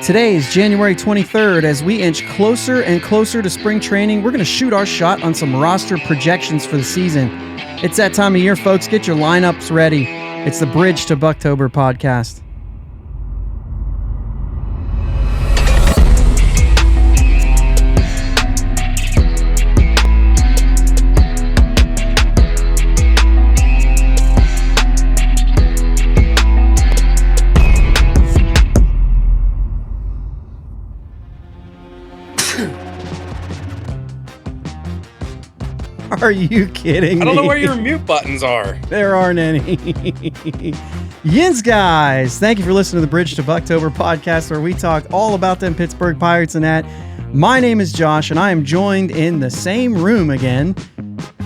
Today is January 23rd. As we inch closer and closer to spring training, we're going to shoot our shot on some roster projections for the season. It's that time of year, folks. Get your lineups ready. It's the Bridge to Buctober podcast. Are you kidding me? I don't know where your mute buttons are. There aren't any. Yins, guys. Thank you for listening to the Bridge to Buctober podcast, where we talk all about them Pittsburgh Pirates and that. My name is Josh, and I am joined in the same room again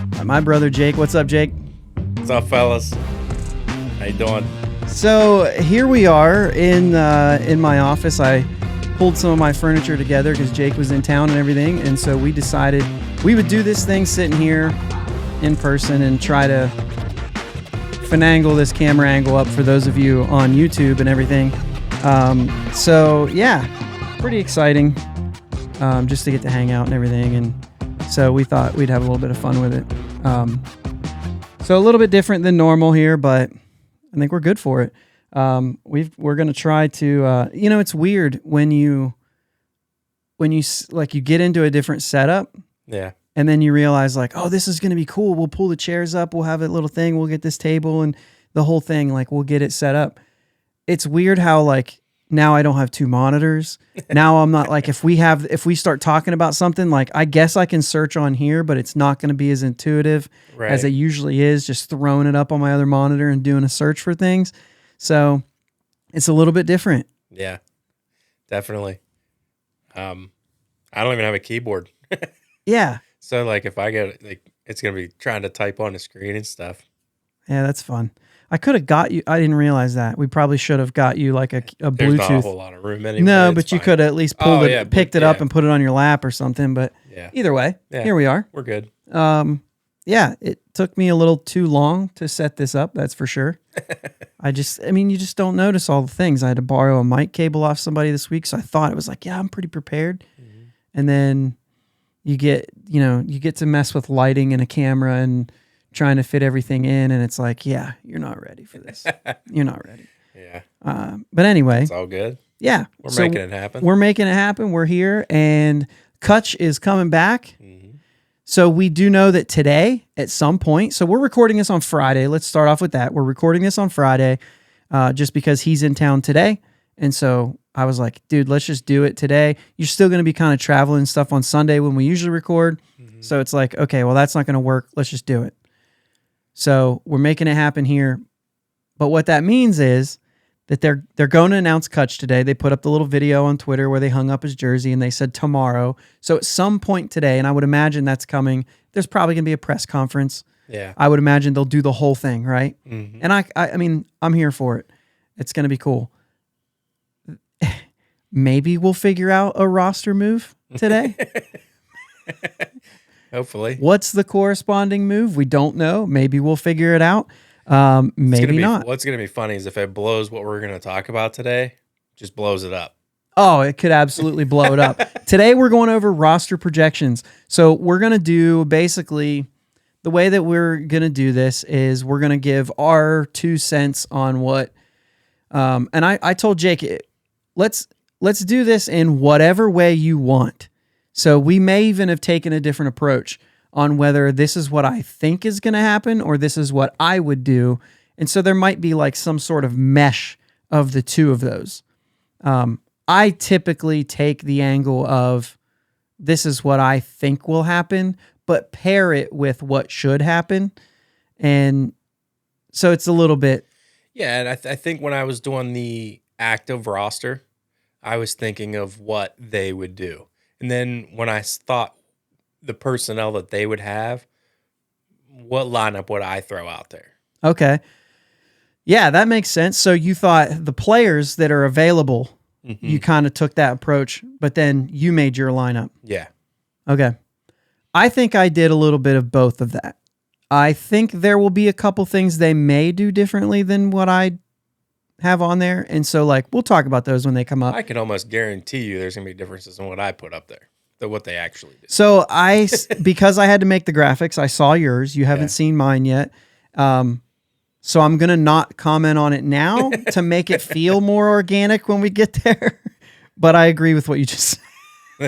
by my brother Jake. What's up, Jake? What's up, fellas? How you doing? So here we are in my office. I pulled some of my furniture together because Jake was in town and everything, and so we decided we would do this thing sitting here in person and try to finagle this camera angle up for those of you on YouTube and everything. So yeah, pretty exciting just to get to hang out and everything. And so we thought we'd have a little bit of fun with it. So a little bit different than normal here, but I think we're good for it. We're going to try to, it's weird when you get into a different setup. Yeah. And then you realize like, oh, this is going to be cool. We'll pull the chairs up. We'll have a little thing. We'll get this table and the whole thing. Like we'll get it set up. It's weird how like now I don't have two monitors. Now I'm not like, if we start talking about something, like I guess I can search on here, but it's not going to be as intuitive as it usually is, just throwing it up on my other monitor and doing a search for things. So it's a little bit different. Yeah, definitely. I don't even have a keyboard. Yeah. So like if I get it's going to be trying to type on the screen and stuff. Yeah, that's fun. I could have got you. I didn't realize that. We probably should have got you like a Bluetooth. There's not a whole lot of room anyway. No, but you could have at least picked it up yeah. and put it on your lap or something. But either way, here we are. We're good. Yeah, it took me a little too long to set this up. That's for sure. you just don't notice all the things. I had to borrow a mic cable off somebody this week, so I thought it was like, yeah, I'm pretty prepared. Mm-hmm. And then you get to mess with lighting and a camera and trying to fit everything in, and it's like, yeah, you're not ready for this. You're not ready. Yeah. But anyway, it's all good. Yeah, we're making it happen. We're making it happen. We're here, and Kutch is coming back. Mm-hmm. So we do know that today, at some point, so we're recording this on Friday. Let's start off with that. We're recording this on Friday, just because he's in town today, and so I was like, dude, let's just do it today. You're still going to be kind of traveling and stuff on Sunday when we usually record. Mm-hmm. So it's like, okay, well, that's not going to work. Let's just do it. So we're making it happen here. But what that means is that they're going to announce Kutch today. They put up the little video on Twitter where they hung up his jersey and they said tomorrow. So at some point today, and I would imagine that's coming, there's probably going to be a press conference. Yeah. I would imagine they'll do the whole thing, right? Mm-hmm. And I mean, I'm here for it. It's going to be cool. Maybe we'll figure out a roster move today. Hopefully. What's the corresponding move? We don't know. Maybe we'll figure it out. Maybe not. What's going to be funny is if it blows what we're going to talk about today, just blows it up. Oh, it could absolutely blow it up. Today we're going over roster projections. So we're going to do basically the way that we're going to do this is we're going to give our 2 cents on what, and I told Jake, let's do this in whatever way you want. So we may even have taken a different approach on whether this is what I think is going to happen or this is what I would do. And so there might be like some sort of mesh of the two of those. I typically take the angle of this is what I think will happen, but pair it with what should happen. And so it's a little bit. Yeah, and I think when I was doing the active roster, I was thinking of what they would do. And then when I thought the personnel that they would have, what lineup would I throw out there? Okay. Yeah, that makes sense. So you thought the players that are available, mm-hmm. you kind of took that approach, but then you made your lineup. Yeah. Okay. I think I did a little bit of both of that. I think there will be a couple things they may do differently than what I have on there. And so like, we'll talk about those when they come up. I can almost guarantee you there's going to be differences in what I put up there than what they actually do. So because I had to make the graphics, I saw yours. You haven't seen mine yet. So I'm going to not comment on it now to make it feel more organic when we get there. But I agree with what you just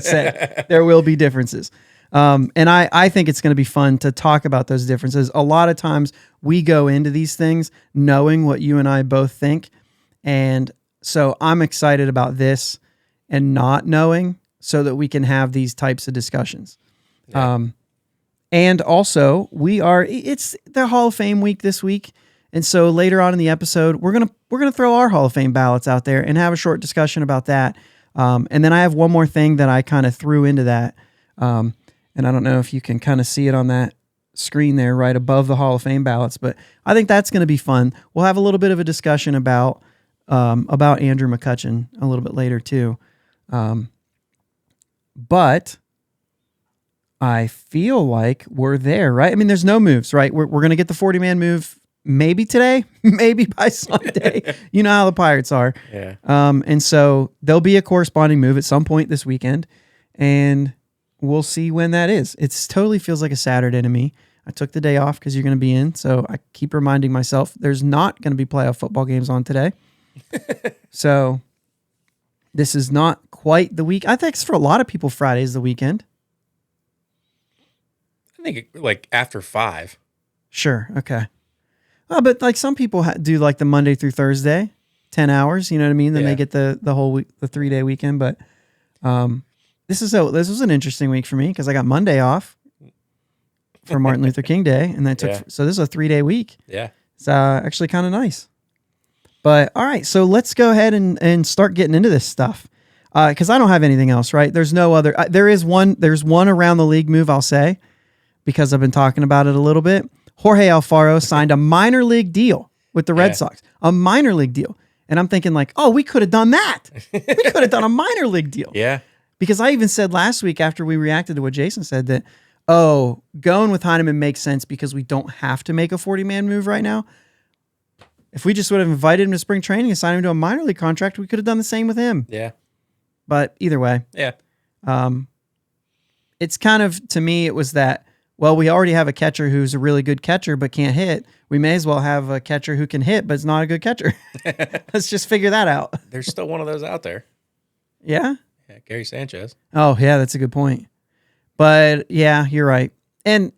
said. There will be differences. And I think it's going to be fun to talk about those differences. A lot of times we go into these things knowing what you and I both think. And so I'm excited about this and not knowing so that we can have these types of discussions. Yeah. And also it's the Hall of Fame week this week. And so later on in the episode, we're going to throw our Hall of Fame ballots out there and have a short discussion about that. And then I have one more thing that I kind of threw into that. And I don't know if you can kind of see it on that screen there right above the Hall of Fame ballots, but I think that's going to be fun. We'll have a little bit of a discussion about Andrew McCutchen a little bit later too. But I feel like we're there, right? I mean, there's no moves, right? We're going to get the 40-man move maybe today, maybe by Sunday. You know how the Pirates are. Yeah. And so there'll be a corresponding move at some point this weekend, and we'll see when that is. It totally feels like a Saturday to me. I took the day off because you're going to be in, so I keep reminding myself there's not going to be playoff football games on today. So this is not quite the week. I think for a lot of people, Friday's the weekend. I think like after 5. Sure. Okay. Well, but like some people do like the Monday through Thursday, 10 hours, you know what I mean? Then they get the whole week, the 3-day weekend. But this was an interesting week for me because I got Monday off for Martin Luther King Day. And then so this is a 3-day week. Yeah. It's actually kind of nice. But all right, so let's go ahead and start getting into this stuff. Because I don't have anything else, right? There's no other. There's one around the league move, I'll say, because I've been talking about it a little bit. Jorge Alfaro signed a minor league deal with the Red Sox, a minor league deal. And I'm thinking like, oh, we could have done that. We could have done a minor league deal. Yeah. Because I even said last week after we reacted to what Jason said that, oh, going with Heineman makes sense because we don't have to make a 40-man move right now. If we just would have invited him to spring training and signed him to a minor league contract, we could have done the same with him. Yeah. But either way. Yeah. It's kind of, to me, it was that, well, we already have a catcher who's a really good catcher but can't hit. We may as well have a catcher who can hit but is not a good catcher. Let's just figure that out. There's still one of those out there. Yeah? Yeah, Gary Sanchez. Oh, yeah, that's a good point. But, yeah, you're right. And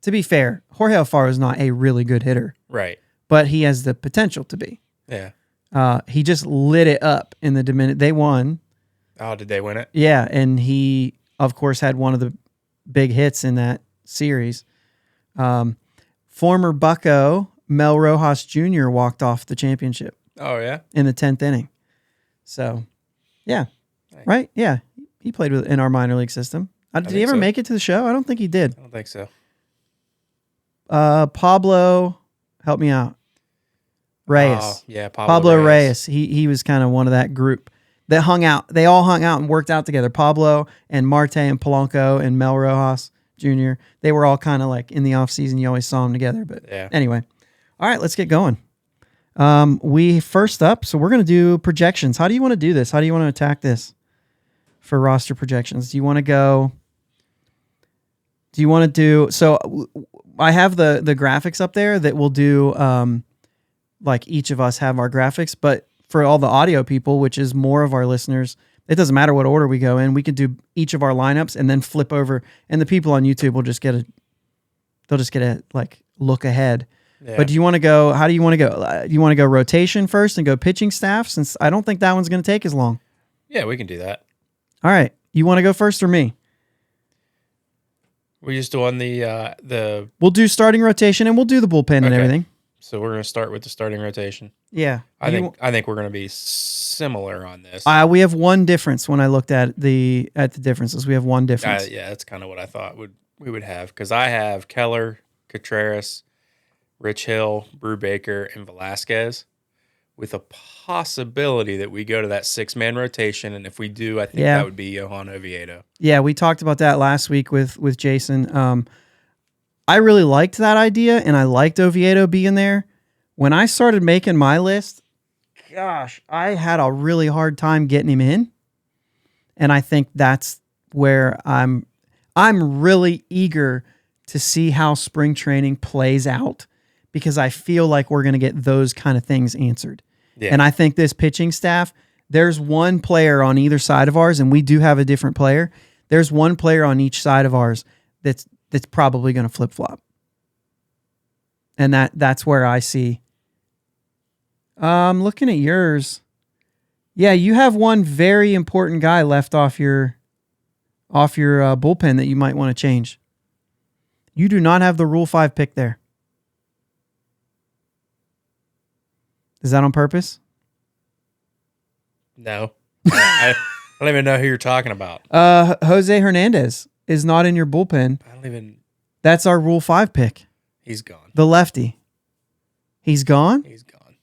to be fair, Jorge Alfaro is not a really good hitter. Right. But he has the potential to be. Yeah. He just lit it up in the Dominican. They won. Oh, did they win it? Yeah, and he, of course, had one of the big hits in that series. Former Bucko Mel Rojas Jr. walked off the championship. Oh, yeah? In the 10th inning. So, yeah. Nice. Right? Yeah. He played in our minor league system. Did he ever make it to the show? I don't think he did. I don't think so. Pablo, help me out. Reyes. Oh, yeah, Pablo Reyes. He was kind of one of that group that hung out. They all hung out and worked out together. Pablo and Marte and Polanco and Mel Rojas Jr. They were all kind of like in the off season. You always saw them together. But anyway, all right, let's get going. We first up, so we're going to do projections. How do you want to do this? How do you want to attack this for roster projections? Do you want to go? Do you want to do? So I have the graphics up there that will do. Like each of us have our graphics, but for all the audio people, which is more of our listeners, it doesn't matter what order we go in. We could do each of our lineups and then flip over, and the people on YouTube will just get a like look ahead. Yeah. But do you want to go? How do you want to go? You want to go rotation first and go pitching staff, since I don't think that one's going to take as long. Yeah, we can do that. All right, you want to go first or me? We just doing the. We'll do starting rotation and we'll do the bullpen and everything. So we're going to start with the starting rotation. Yeah. I think we're going to be similar on this. We have one difference when I looked at the differences. We have one difference. Yeah, that's kind of what I thought we would have, because I have Keller, Contreras, Rich Hill, Brubaker, and Velasquez, with a possibility that we go to that 6-man rotation, and if we do, I think that would be Johan Oviedo. Yeah, we talked about that last week with Jason. I really liked that idea, and I liked Oviedo being there. When I started making my list, gosh, I had a really hard time getting him in. And I think that's where I'm really eager to see how spring training plays out, because I feel like we're going to get those kind of things answered. Yeah. And I think this pitching staff, there's one player on either side of ours, and we do have a different player. There's one player on each side of ours that's probably going to flip-flop. And that's where I see. Looking at yours. Yeah, you have one very important guy left off your bullpen that you might want to change. You do not have the Rule 5 pick there. Is that on purpose? No. I don't even know who you're talking about. Jose Hernandez is not in your bullpen. I don't even... That's our Rule 5 pick. He's gone. The lefty. He's gone? He's gone.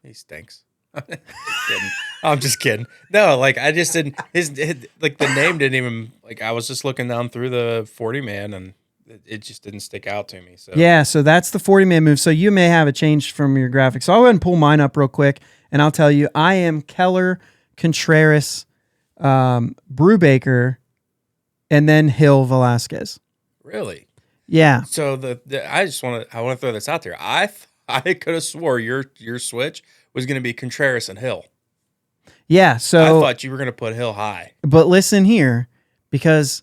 He stinks. Kidding. I'm just kidding. No, like I just didn't. Like the name didn't even. Like I was just looking down through the 40-man and it just didn't stick out to me. So yeah, so that's the 40-man move. So you may have a change from your graphics. So I'll go ahead and pull mine up real quick, and I'll tell you, I am Keller, Contreras, Brubaker, and then Hill, Velasquez. Really? Yeah. So I want to throw this out there. I could have swore your switch was going to be Contreras and Hill. Yeah, so I thought you were going to put Hill high. But listen here, because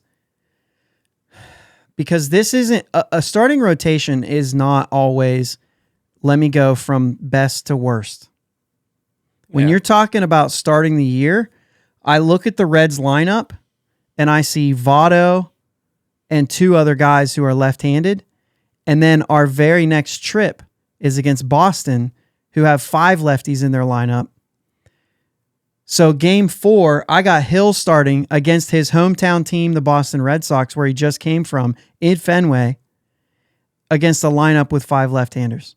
this isn't a starting rotation is not always let me go from best to worst. When you're talking about starting the year, I look at the Reds lineup and I see Votto and two other guys who are left-handed, and then our very next trip is against Boston, who have 5 lefties in their lineup. So game 4, I got Hill starting against his hometown team, the Boston Red Sox, where he just came from, in Fenway, against a lineup with 5 left-handers.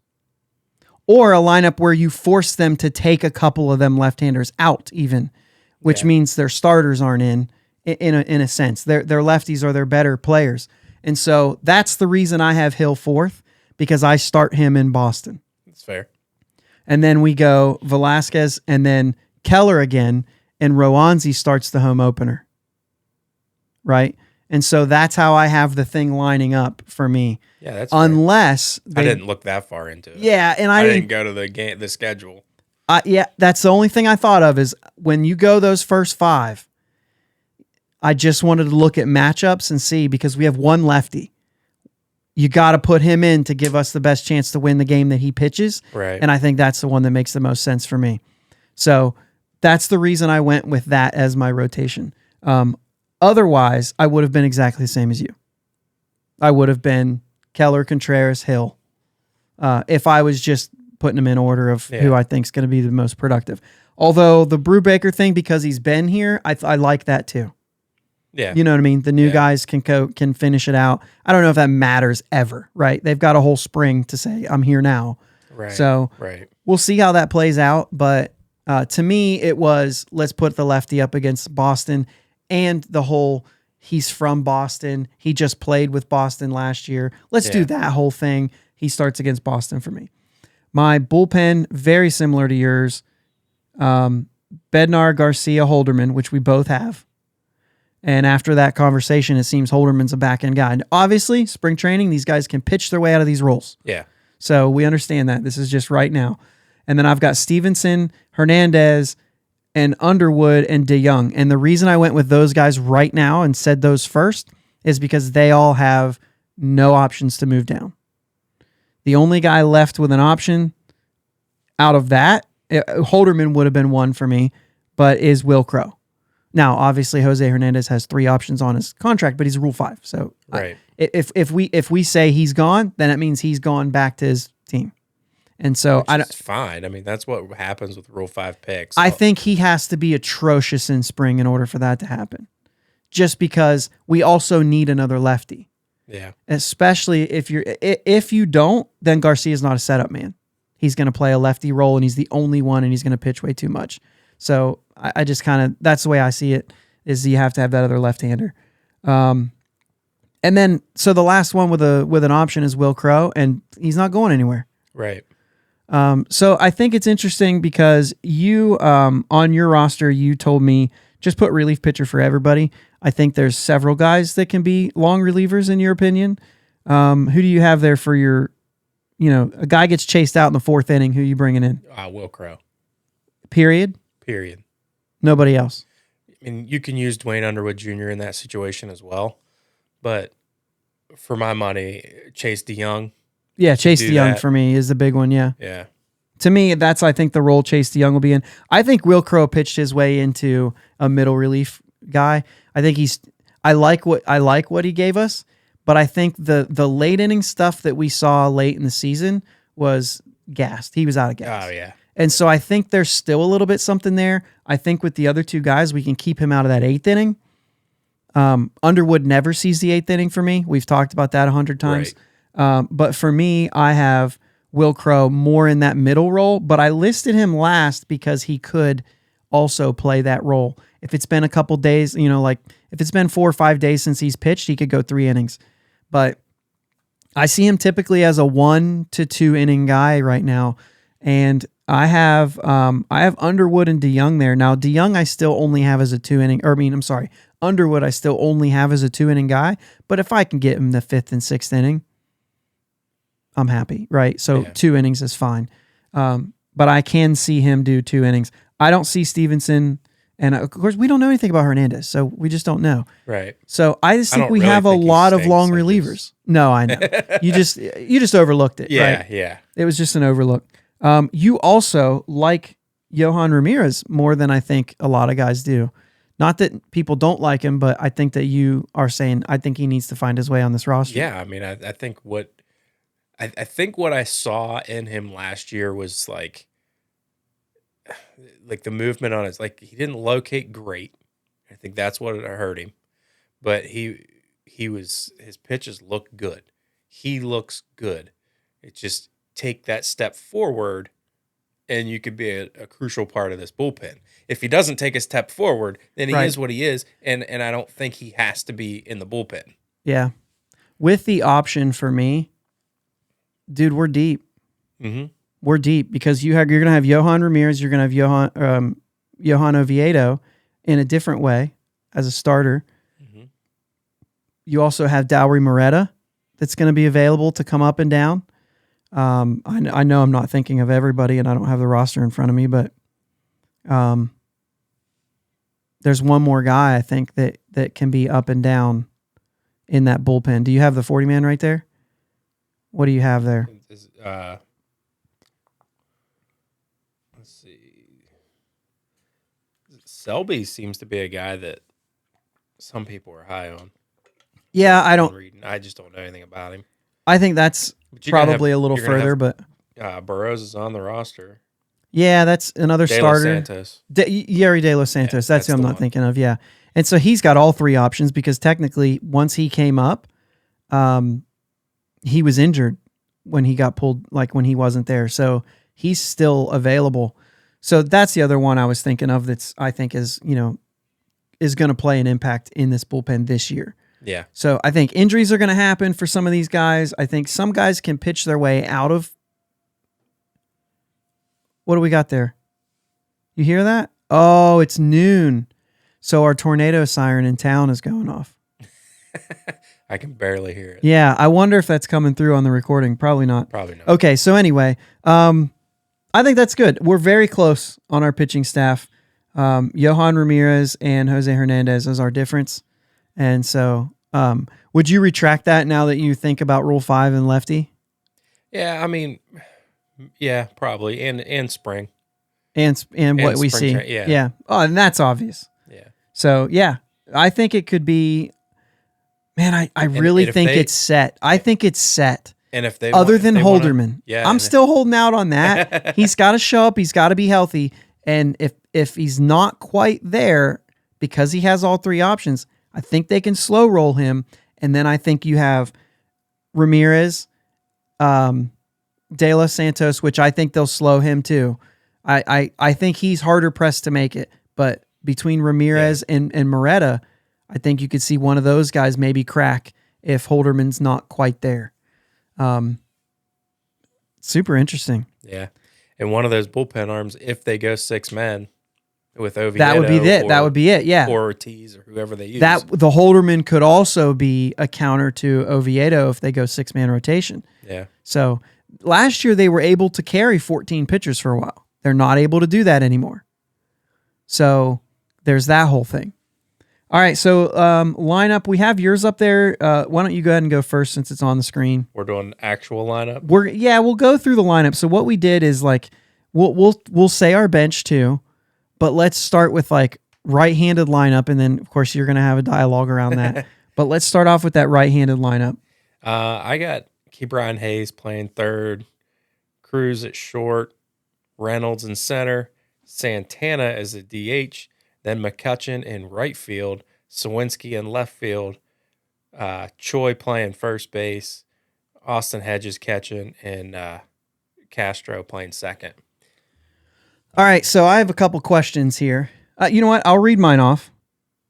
Or a lineup where you force them to take a couple of them left-handers out even, which means their starters aren't in a sense. Their lefties are their better players. And so that's the reason I have Hill 4th, because I start him in Boston. That's fair. And then we go Velasquez and then Keller again, and Roanzi starts the home opener. Right? And so that's how I have the thing lining up for me. Yeah, that's unless I didn't look that far into it. Yeah, and I didn't go to the schedule. Yeah, that's the only thing I thought of is when you go those first 5, I just wanted to look at matchups and see, because we have one lefty. You got to put him in to give us the best chance to win the game that he pitches. Right. And I think that's the one that makes the most sense for me. So that's the reason I went with that as my rotation. Otherwise, I would have been exactly the same as you. I would have been Keller, Contreras, Hill. If I was just putting them in order of who I think is going to be the most productive. Although the Brubaker thing, because he's been here, I like that too. Yeah. You know what I mean? The new guys can finish it out. I don't know if that matters ever, right? They've got a whole spring to say, I'm here now. Right. So we'll see how that plays out. But to me, it was, let's put the lefty up against Boston, and the whole, he's from Boston. He just played with Boston last year. Let's do that whole thing. He starts against Boston for me. My bullpen, very similar to yours. Bednar, Garcia, Holderman, which we both have. And after that conversation, it seems Holderman's a back-end guy. And obviously, spring training, these guys can pitch their way out of these roles. Yeah. So we understand that. This is just right now. And then I've got Stevenson, Hernandez, and Underwood, and DeYoung. And the reason I went with those guys right now and said those first is because they all have no options to move down. The only guy left with an option out of that, Holderman would have been one for me, but is Will Crow. Now, obviously, Jose Hernandez has 3 options on his contract, but he's Rule 5. So if we say he's gone, then it means he's gone back to his team. And so it's fine. I mean, that's what happens with Rule 5 picks. I think he has to be atrocious in spring in order for that to happen. Just because we also need another lefty. Yeah. Especially if you don't, then Garcia's not a setup man. He's going to play a lefty role, and he's the only one, and he's going to pitch way too much. So I just kind of, that's the way I see it, is you have to have that other left-hander. And then, so the last one with an option is Will Crow, and he's not going anywhere. Right. So I think it's interesting because you, on your roster, you told me just put relief pitcher for everybody. I think there's several guys that can be long relievers in your opinion. Who do you have there for your, a guy gets chased out in the fourth inning. Who are you bringing in? Will Crow. Period. Nobody else. I mean, you can use Dwayne Underwood Jr. in that situation as well, but for my money, Chase DeYoung. Yeah, Chase DeYoung for me is the big one. Yeah. Yeah. To me, that's I think the role Chase DeYoung will be in. I think Will Crow pitched his way into a middle relief guy. I think I like what he gave us, but I think the late inning stuff that we saw late in the season was gassed. He was out of gas. Oh yeah. And so I think there's still a little bit something there. I think with the other two guys, we can keep him out of that eighth inning. Underwood never sees the eighth inning for me. We've talked about that 100 times. Right. But for me, I have Will Crow more in that middle role, but I listed him last because he could also play that role. If it's been a couple days, like if it's been 4 or 5 days since he's pitched, he could go 3 innings. But I see him typically as a 1 to 2 inning guy right now. And I have Underwood and DeYoung there. Now, DeYoung I still only have as a 2 inning, Underwood I still only have as a 2 inning guy. But if I can get him the 5th and 6th inning, I'm happy, right? So 2 innings is fine. But I can see him do 2 innings. I don't see Stevenson, and of course we don't know anything about Hernandez, so we just don't know. Right. So I just think we have a lot of long relievers. No, I know. You just overlooked it. Yeah, right? Yeah. It was just an overlook. You also like Yohan Ramirez more than I think a lot of guys do. Not that people don't like him, but I think that you are saying I think he needs to find his way on this roster. Yeah, I mean, I think what I saw in him last year was like the movement on his, like he didn't locate great. I think that's what hurt him. But his pitches looked good. He looks good. It just take that step forward and you could be a crucial part of this bullpen. If he doesn't take a step forward, then he is what he is, and I don't think he has to be in the bullpen. Yeah. With the option for me, dude, we're deep. Mm-hmm. We're deep because you're going to have Yohan Ramirez, you're going to have Johan Oviedo in a different way as a starter. Mm-hmm. You also have Dowry Moretta that's going to be available to come up and down. I know I'm not thinking of everybody and I don't have the roster in front of me, but there's one more guy I think that can be up and down in that bullpen. Do you have the 40-man right there? What do you have there? Let's see. Selby seems to be a guy that some people are high on. Yeah, I just don't know anything about him. I think that's probably a little further, but Burrows is on the roster. Yeah, that's another De starter. Los Santos. Yeri De Los Santos. That's who I'm not thinking of. Yeah, and so he's got all 3 options because technically, once he came up, he was injured when he got pulled, like when he wasn't there. So he's still available. So that's the other one I was thinking of. I think is going to play an impact in this bullpen this year. Yeah. So I think injuries are going to happen for some of these guys. I think some guys can pitch their way out of. What do we got there? You hear that? Oh, it's noon. So our tornado siren in town is going off. I can barely hear it. Yeah, I wonder if that's coming through on the recording. Probably not. Probably not. Okay, so anyway, I think that's good. We're very close on our pitching staff. Yohan Ramirez and Jose Hernandez is our difference. And so would you retract that now that you think about Rule 5 and lefty? Yeah, I mean, yeah, probably. And spring. And what we see. Yeah. Oh, and that's obvious. Yeah. So, yeah, I think it could be, man, I really think it's set. I think it's set. And if they other than Holderman, I'm still holding out on that. He's got to show up. He's got to be healthy. And if he's not quite there because he has all 3 options, I think they can slow roll him. And then I think you have Ramirez, De Los Santos, which I think they'll slow him too. I think he's harder pressed to make it. But between Ramirez and Moretta, I think you could see one of those guys maybe crack if Holderman's not quite there. Super interesting. Yeah. And one of those bullpen arms, if they go 6 men with Oviedo, That would be it. That would be it. Yeah. Or Ortiz or whoever they use. That the Holderman could also be a counter to Oviedo if they go 6-man rotation. Yeah. So last year they were able to carry 14 pitchers for a while. They're not able to do that anymore. So there's that whole thing. All right, so lineup, we have yours up there. Why don't you go ahead and go first since it's on the screen? We're doing actual lineup. We'll go through the lineup. So what we did is like we'll say our bench too, but let's start with like right-handed lineup, and then of course you're gonna have a dialogue around that. But let's start off with that right-handed lineup. I got Ke'Bryan Hayes playing third, Cruz at short, Reynolds in center, Santana as a DH. Then McCutchen in right field, Sawinski in left field, Choi playing first base, Austin Hedges catching, and Castro playing second. All right, so I have a couple questions here. You know what? I'll read mine off,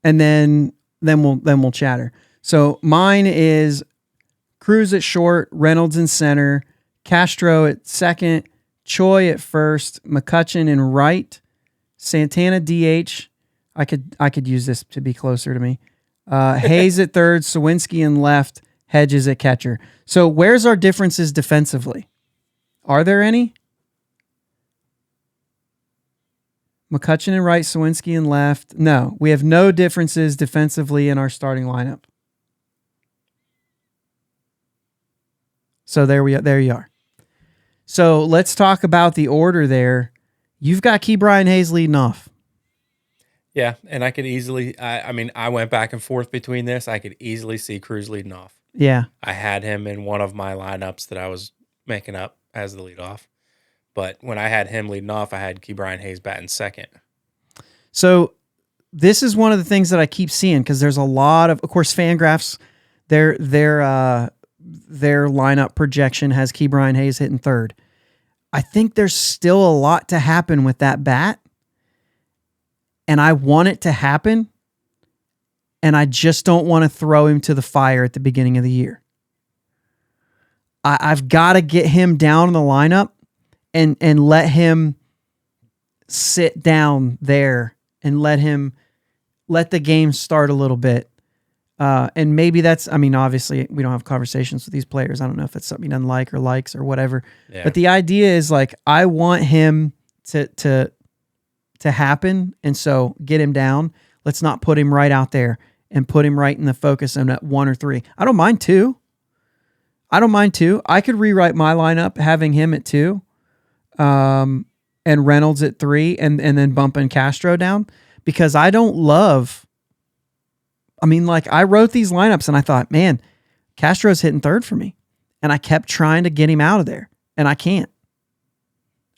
and then we'll chatter. So mine is Cruz at short, Reynolds in center, Castro at second, Choi at first, McCutchen in right, Santana DH. I could use this to be closer to me. Hayes at third, Sawinski in left, Hedges at catcher. So where's our differences defensively? Are there any? McCutchen in right, Sawinski in left. No, we have no differences defensively in our starting lineup. So there you are. So let's talk about the order there. You've got Ke'Bryan Hayes leading off. Yeah, and I could easily, I mean, I went back and forth between this. I could easily see Cruz leading off. Yeah. I had him in one of my lineups that I was making up as the leadoff. But when I had him leading off, I had Ke'Bryan Hayes batting second. So this is one of the things that I keep seeing because there's a lot of course, Fangraphs, their lineup projection has Ke'Bryan Hayes hitting third. I think there's still a lot to happen with that bat. And I want it to happen, and I just don't want to throw him to the fire at the beginning of the year. I've got to get him down in the lineup and let him sit down there and let the game start a little bit. And maybe that's, I mean, obviously we don't have conversations with these players. I don't know if that's something he doesn't like or likes or whatever. Yeah. But the idea is like, I want him to happen, and so get him down. Let's not put him right out there and put him right in the focus on at 1 or 3. I don't mind 2. I could rewrite my lineup having him at 2, and Reynolds at 3, and then bumping Castro down because I don't love. I mean, like I wrote these lineups and I thought, man, Castro's hitting third for me, and I kept trying to get him out of there, and I can't.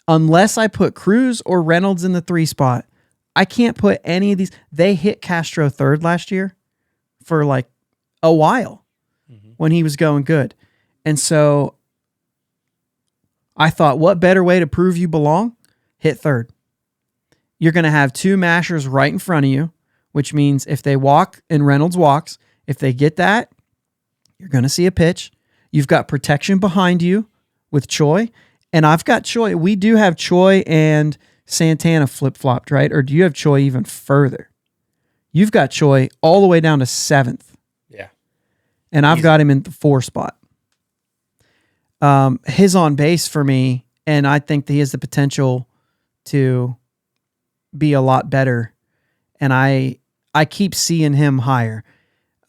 Unless I put Cruz or Reynolds in the 3 spot, I can't put any of these. They hit Castro third last year for like a while when he was going good. And so I thought, what better way to prove you belong? Hit third. You're going to have 2 mashers right in front of you, which means if they walk and Reynolds walks, if they get that, you're going to see a pitch. You've got protection behind you with Choi. And I've got Choi. We do have Choi and Santana flip-flopped, right? Or do you have Choi even further? You've got Choi all the way down to 7th. Yeah. And I've got him in the 4 spot. His on base for me, and I think that he has the potential to be a lot better. And I keep seeing him higher.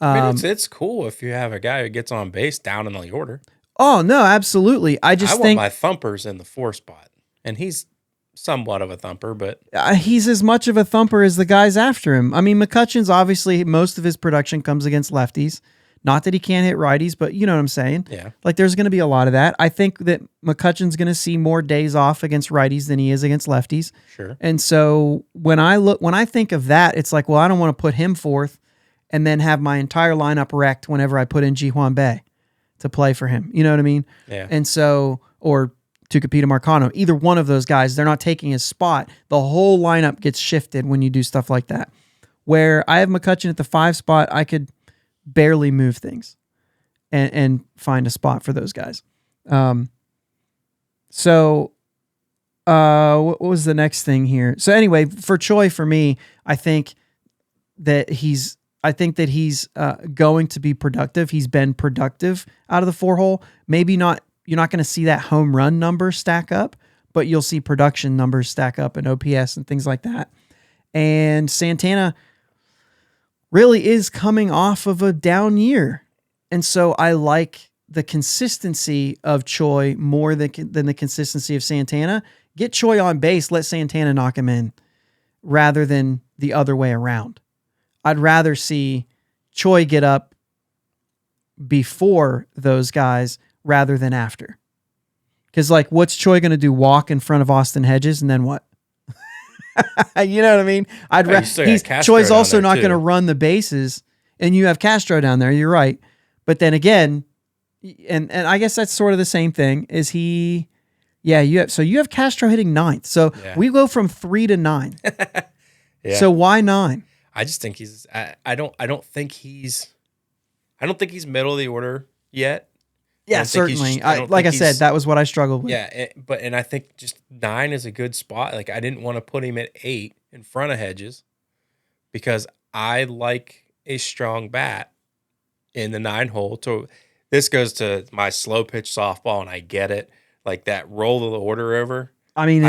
I mean, it's cool if you have a guy who gets on base down in the order. Oh, no, absolutely. I want my thumpers in the 4 spot, and he's somewhat of a thumper, but he's as much of a thumper as the guys after him. I mean, McCutchen's obviously most of his production comes against lefties. Not that he can't hit righties, but you know what I'm saying? Yeah. Like there's going to be a lot of that. I think that McCutchen's going to see more days off against righties than he is against lefties. Sure. And so when I think of that, it's like, well, I don't want to put him 4th and then have my entire lineup wrecked whenever I put in Ji-Hwan Bae to play for him. You know what I mean? Yeah. And so, or Tucupita Marcano, either one of those guys, they're not taking his spot. The whole lineup gets shifted when you do stuff like that. Where I have McCutchen at the 5 spot, I could barely move things and find a spot for those guys. So, what was the next thing here? So anyway, for Choi, for me, I think that he's going to be productive. He's been productive out of the 4-hole. Maybe not. You're not going to see that home run number stack up, but you'll see production numbers stack up and OPS and things like that. And Santana really is coming off of a down year, and so I like the consistency of Choi more than the consistency of Santana. Get Choi on base, let Santana knock him in, rather than the other way around. I'd rather see Choi get up before those guys rather than after. Because, like, what's Choi going to do? Walk in front of Austin Hedges and then what? You know what I mean? Choi's also not going to run the bases, and you have Castro down there. You're right. But then again, and I guess that's sort of the same thing. Is he? Yeah, you have Castro hitting 9th. So we go from 3 to 9. Yeah. So why 9? I just think he's. I don't think he's middle of the order yet. Yeah, certainly. Like I said, that was what I struggled with. Yeah, and I think just 9 is a good spot. Like, I didn't want to put him at 8 in front of Hedges because I like a strong bat in the 9 hole. So this goes to my slow pitch softball, and I get it. Like that roll of the order over. I mean,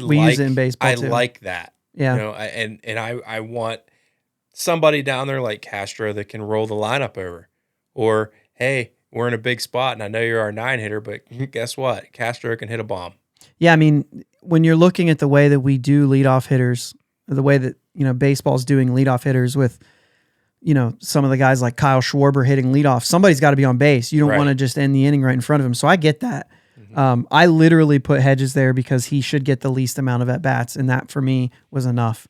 we use it in baseball too. I like that. Yeah. You know, and I want somebody down there like Castro that can roll the lineup over. Or, hey, we're in a big spot, and I know you're our 9 hitter, but guess what? Castro can hit a bomb. Yeah, I mean, when you're looking at the way that we do leadoff hitters, the way that, you know, baseball's doing leadoff hitters with, you know, some of the guys like Kyle Schwarber hitting leadoff, somebody's got to be on base. You don't want to just end the inning right in front of him. So I get that. Mm-hmm. I literally put Hedges there because he should get the least amount of at-bats, and that for me was enough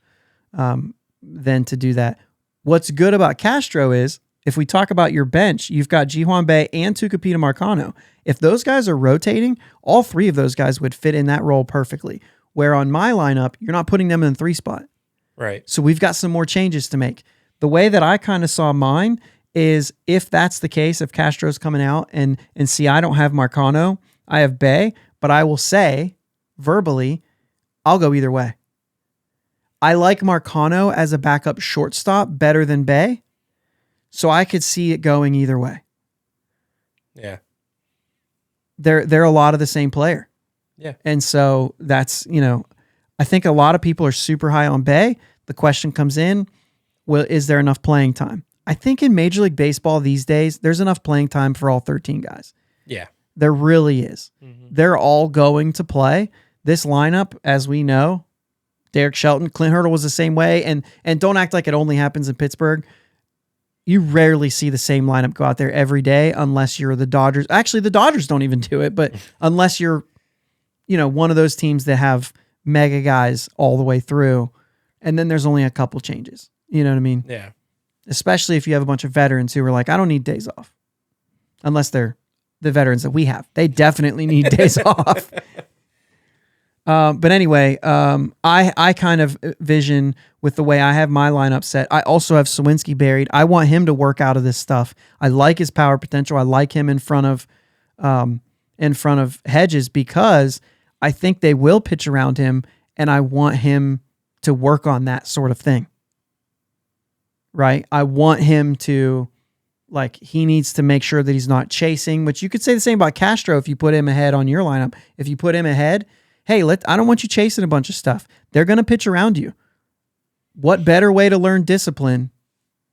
then to do that. What's good about Castro is, if we talk about your bench, you've got Ji-Hwan Bae and Tucupita Marcano. If those guys are rotating, all 3 of those guys would fit in that role perfectly. Where on my lineup, you're not putting them in the 3 spot. Right. So we've got some more changes to make. The way that I kind of saw mine is, if that's the case, if Castro's coming out and see, I don't have Marcano, I have Bae, but I will say verbally, I'll go either way. I like Marcano as a backup shortstop better than Bae, so I could see it going either way. Yeah. They're a lot of the same player. Yeah. And so that's, you know, I think a lot of people are super high on Bae. The question comes in, well, is there enough playing time? I think in Major League Baseball these days, there's enough playing time for all 13 guys. Yeah. There really is. Mm-hmm. They're all going to play. This lineup, as we know, Derek Shelton, Clint Hurdle was the same way. And don't act like it only happens in Pittsburgh. You rarely see the same lineup go out there every day unless you're the Dodgers. Actually, the Dodgers don't even do it, but unless you're, you know, one of those teams that have mega guys all the way through, and then there's only a couple changes. You know what I mean? Yeah. Especially if you have a bunch of veterans who are like, I don't need days off. Unless they're the veterans that we have. They definitely need days off. But anyway, I kind of vision with the way I have my lineup set. I also have Sawinski buried. I want him to work out of this stuff. I like his power potential. I like him in front of Hedges because I think they will pitch around him, and I want him to work on that sort of thing. Right? I want him to, like, he needs to make sure that he's not chasing, which you could say the same about Castro if you put him ahead on your lineup. If you put him ahead, hey, I don't want you chasing a bunch of stuff. They're going to pitch around you. What better way to learn discipline?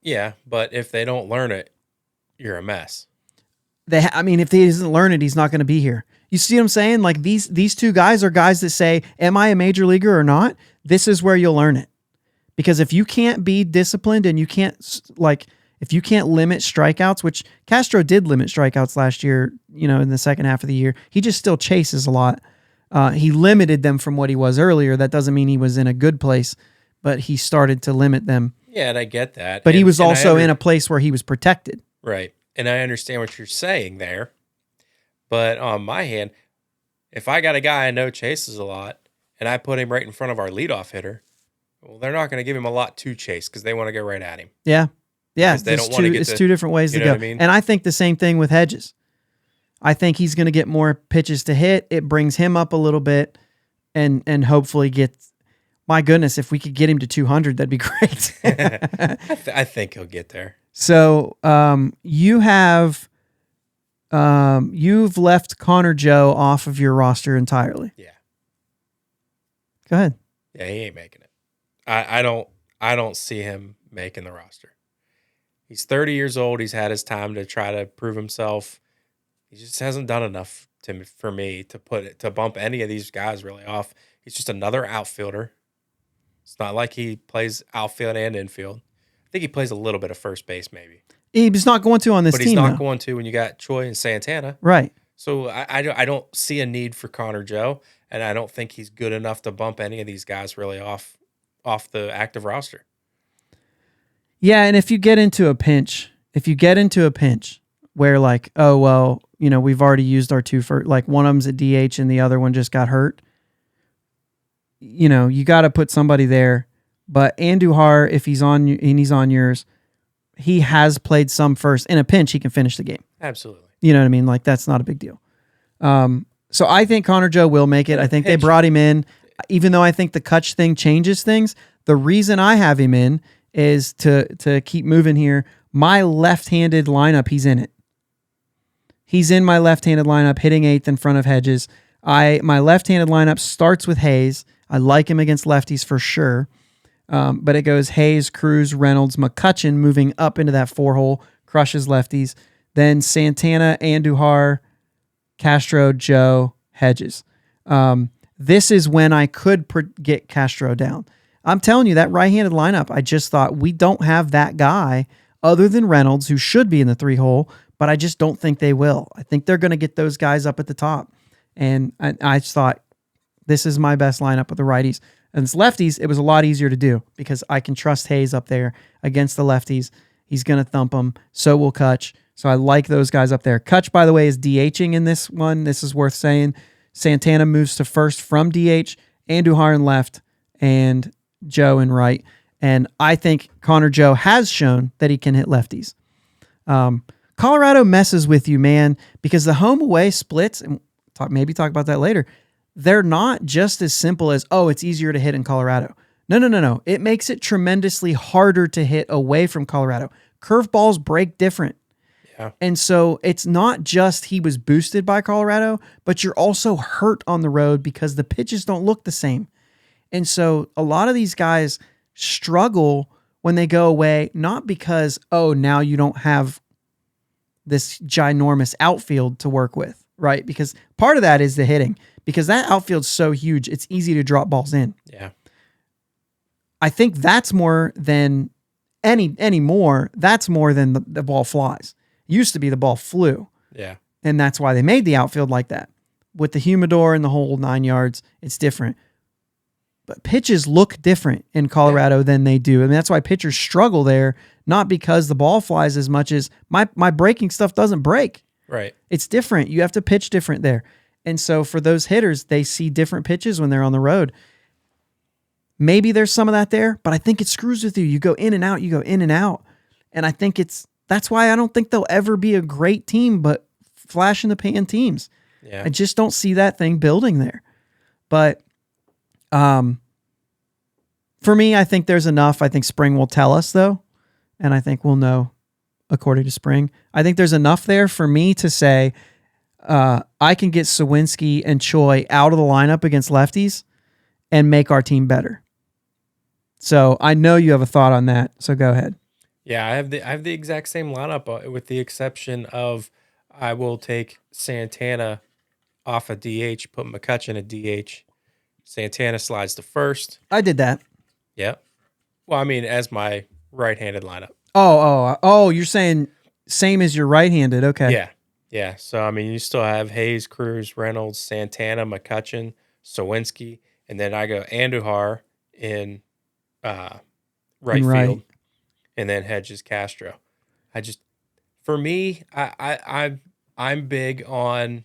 Yeah, but if they don't learn it, you're a mess. If he doesn't learn it, he's not going to be here. You see what I'm saying? Like, these 2 guys are guys that say, am I a major leaguer or not? This is where you'll learn it. Because if you can't be disciplined and you can't, like, if you can't limit strikeouts, which Castro did limit strikeouts last year, you know, in the second half of the year, he just still chases a lot. He limited them from what he was earlier. That doesn't mean he was in a good place, but he started to limit them. Yeah, and I get that. But he was also in a place where he was protected. Right. And I understand what you're saying there. But on my hand, if I got a guy I know chases a lot and I put him right in front of our leadoff hitter, well, they're not going to give him a lot to chase because they want to go right at him. Yeah. Yeah. They don't want to get it's 2 different ways to go. I mean? And I think the same thing with Hedges. I think he's going to get more pitches to hit. It brings him up a little bit and hopefully gets, my goodness, if we could get him to 200, that'd be great. I think he'll get there. So you've left Connor Joe off of your roster entirely. Yeah. Go ahead. Yeah, he ain't making it. I don't see him making the roster. He's 30 years old. He's had his time to try to prove himself. He just hasn't done enough for me to bump any of these guys really off. He's just another outfielder. It's not like he plays outfield and infield. I think he plays a little bit of first base maybe. He's not going to on this team. But he's not going to when you got Choi and Santana. Right. So I don't see a need for Connor Joe, and I don't think he's good enough to bump any of these guys really off the active roster. Yeah, and if you get into a pinch where like, oh, well, we've already used our two for, like, one of them's at DH and the other one just got hurt, you got to put somebody there. But Andujar, if he's on you and he's on yours, he has played some first. In a pinch, he can finish the game. Absolutely. You know what I mean? Like, that's not a big deal. So I think Connor Joe will make it. I think they brought him in, even though I think the Kutch thing changes things. The reason I have him in is to keep moving here. My left-handed lineup, he's in it. He's in my left-handed lineup, hitting 8th in front of Hedges. My left-handed lineup starts with Hayes. I like him against lefties for sure. But it goes Hayes, Cruz, Reynolds, McCutchen moving up into that 4-hole, crushes lefties. Then Santana, Andujar, Castro, Joe, Hedges. This is when I could get Castro down. I'm telling you, that right-handed lineup, I just thought we don't have that guy other than Reynolds, who should be in the 3-hole, but I just don't think they will. I think they're going to get those guys up at the top. And I just thought, this is my best lineup with the righties. And it's lefties, it was a lot easier to do because I can trust Hayes up there against the lefties. He's going to thump them. So will Kutch. So I like those guys up there. Kutch, by the way, is DHing in this one. This is worth saying. Santana moves to first from DH, Andujar in left, and Joe in right. And I think Connor Joe has shown that he can hit lefties. Colorado messes with you, man, because the home-away splits, and maybe talk about that later, they're not just as simple as, oh, it's easier to hit in Colorado. No. It makes it tremendously harder to hit away from Colorado. Curveballs break different. Yeah. And so it's not just he was boosted by Colorado, but you're also hurt on the road because the pitches don't look the same. And so a lot of these guys struggle when they go away, not because, oh, now you don't have this ginormous outfield to work with, right? Because part of that is the hitting, because that outfield's so huge, it's easy to drop balls in. Yeah. I think that's more than that's more than the ball flies. It used to be the ball flew. Yeah. And that's why they made the outfield like that. With the humidor and the whole 9 yards, it's different. But pitches look different in Colorado than they do. And that's why pitchers struggle there, not because the ball flies as much as my breaking stuff doesn't break. Right. It's different. You have to pitch different there. And so for those hitters, they see different pitches when they're on the road. Maybe there's some of that there, but I think it screws with you. You go in and out, And I think that's why I don't think they'll ever be a great team, but flash in the pan teams. Yeah. I just don't see that thing building there. But for me, I think there's enough. I think spring will tell us, though, and I think we'll know according to spring. I think there's enough there for me to say I can get Sawinski and Choi out of the lineup against lefties and make our team better. So I know you have a thought on that, so go ahead. Yeah, I have the exact same lineup with the exception of I will take Santana off of DH, put McCutchen at DH. Santana slides to first. I did that. Yep. Well, I mean, as my right-handed lineup. Oh, you're saying same as your right-handed. Okay. Yeah. So, I mean, you still have Hayes, Cruz, Reynolds, Santana, McCutchen, Sawinski, and then I go Andujar in right field, and then Hedges, Castro. For me, I'm big on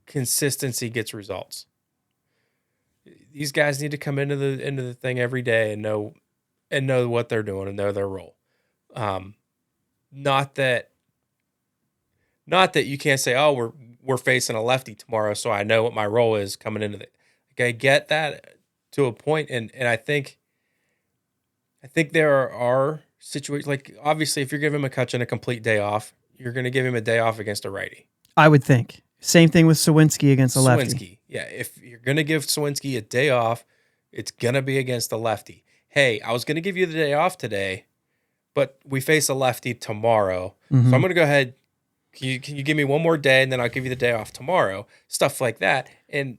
consistency gets results. These guys need to come into the thing every day and know what they're doing and know their role. Not that Not that you can't say, oh, we're facing a lefty tomorrow, so I know what my role is coming into the. Like, I get that to a point, and I think there are situations like obviously if you're giving McCutchen a complete day off, you're going to give him a day off against a righty. I would think. Same thing with Sawinski against a lefty. Sawinski, yeah. If you're going to give Sawinski a day off, it's going to be against a lefty. Hey, I was going to give you the day off today, but we face a lefty tomorrow. So I'm going to go ahead. Can you give me one more day, and then I'll give you the day off tomorrow? Stuff like that. And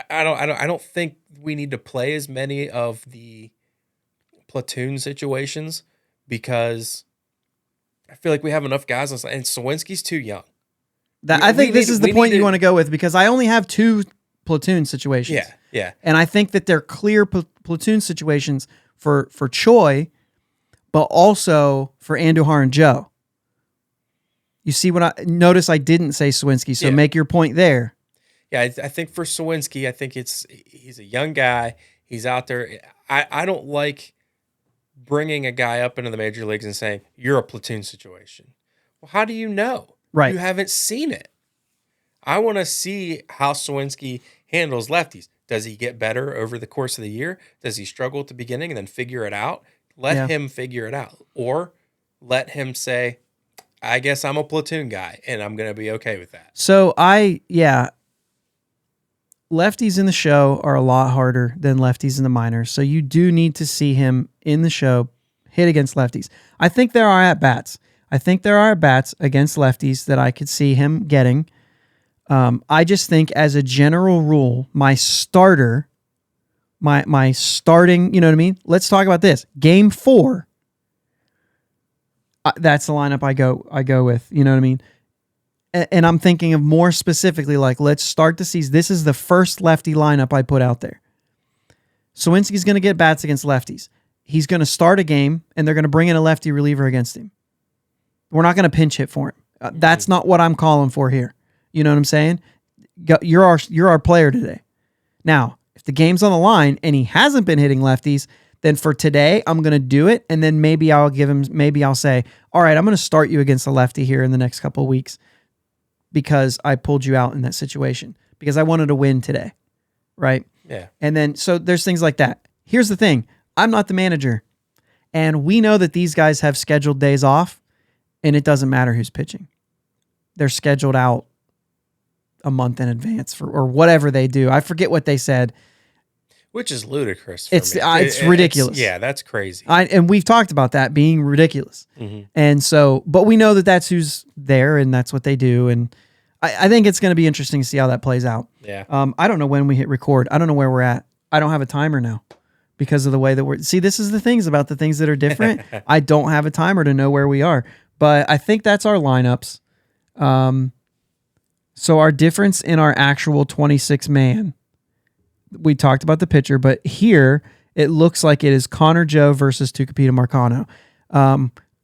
I don't think we need to play as many of the platoon situations because I feel like we have enough guys on, and Sawinski's too young. I think this is the point you want to go with, because I only have 2 platoon situations. Yeah. And I think that they're clear platoon situations for Choi, but also for Andujar and Joe. You see what I notice? I didn't say Sawinski, so make your point there. Yeah, I think for Sawinski, I think he's a young guy. He's out there. I don't like bringing a guy up into the major leagues and saying, you're a platoon situation. Well, how do you know? Right. You haven't seen it. I want to see how Sawinski handles lefties. Does he get better over the course of the year? Does he struggle at the beginning and then figure it out? Let him figure it out. Or let him say, I guess I'm a platoon guy, and I'm going to be okay with that. So lefties in the show are a lot harder than lefties in the minors. So you do need to see him in the show hit against lefties. I think there are at-bats. Against lefties that I could see him getting. I just think as a general rule, my starting, you know what I mean? Let's talk about this. Game 4. That's the lineup I go with, you know what I mean? And I'm thinking of more specifically, like, let's start the season. This is the first lefty lineup I put out there. Sawinski's going to get bats against lefties. He's going to start a game, and they're going to bring in a lefty reliever against him. We're not going to pinch hit for him. That's not what I'm calling for here. You know what I'm saying? You're our player today. Now, if the game's on the line and he hasn't been hitting lefties, then for today, I'm going to do it, and then maybe I'll say, all right, I'm going to start you against a lefty here in the next couple of weeks because I pulled you out in that situation because I wanted to win today, right? Yeah. And then, so there's things like that. Here's the thing. I'm not the manager, and we know that these guys have scheduled days off, and it doesn't matter who's pitching. They're scheduled out a month in advance or whatever they do. I forget what they said. Which is ludicrous for me. It's ridiculous. That's crazy. And we've talked about that being ridiculous. Mm-hmm. And so, but we know that that's who's there and that's what they do. And I think it's going to be interesting to see how that plays out. Yeah. I don't know when we hit record. I don't know where we're at. I don't have a timer now because of the way that see, this is the things about the things that are different. I don't have a timer to know where we are, but I think that's our lineups. So our difference in our actual 26 man, we talked about the pitcher, but here it looks like it is Connor Joe versus Tucupita Marcano.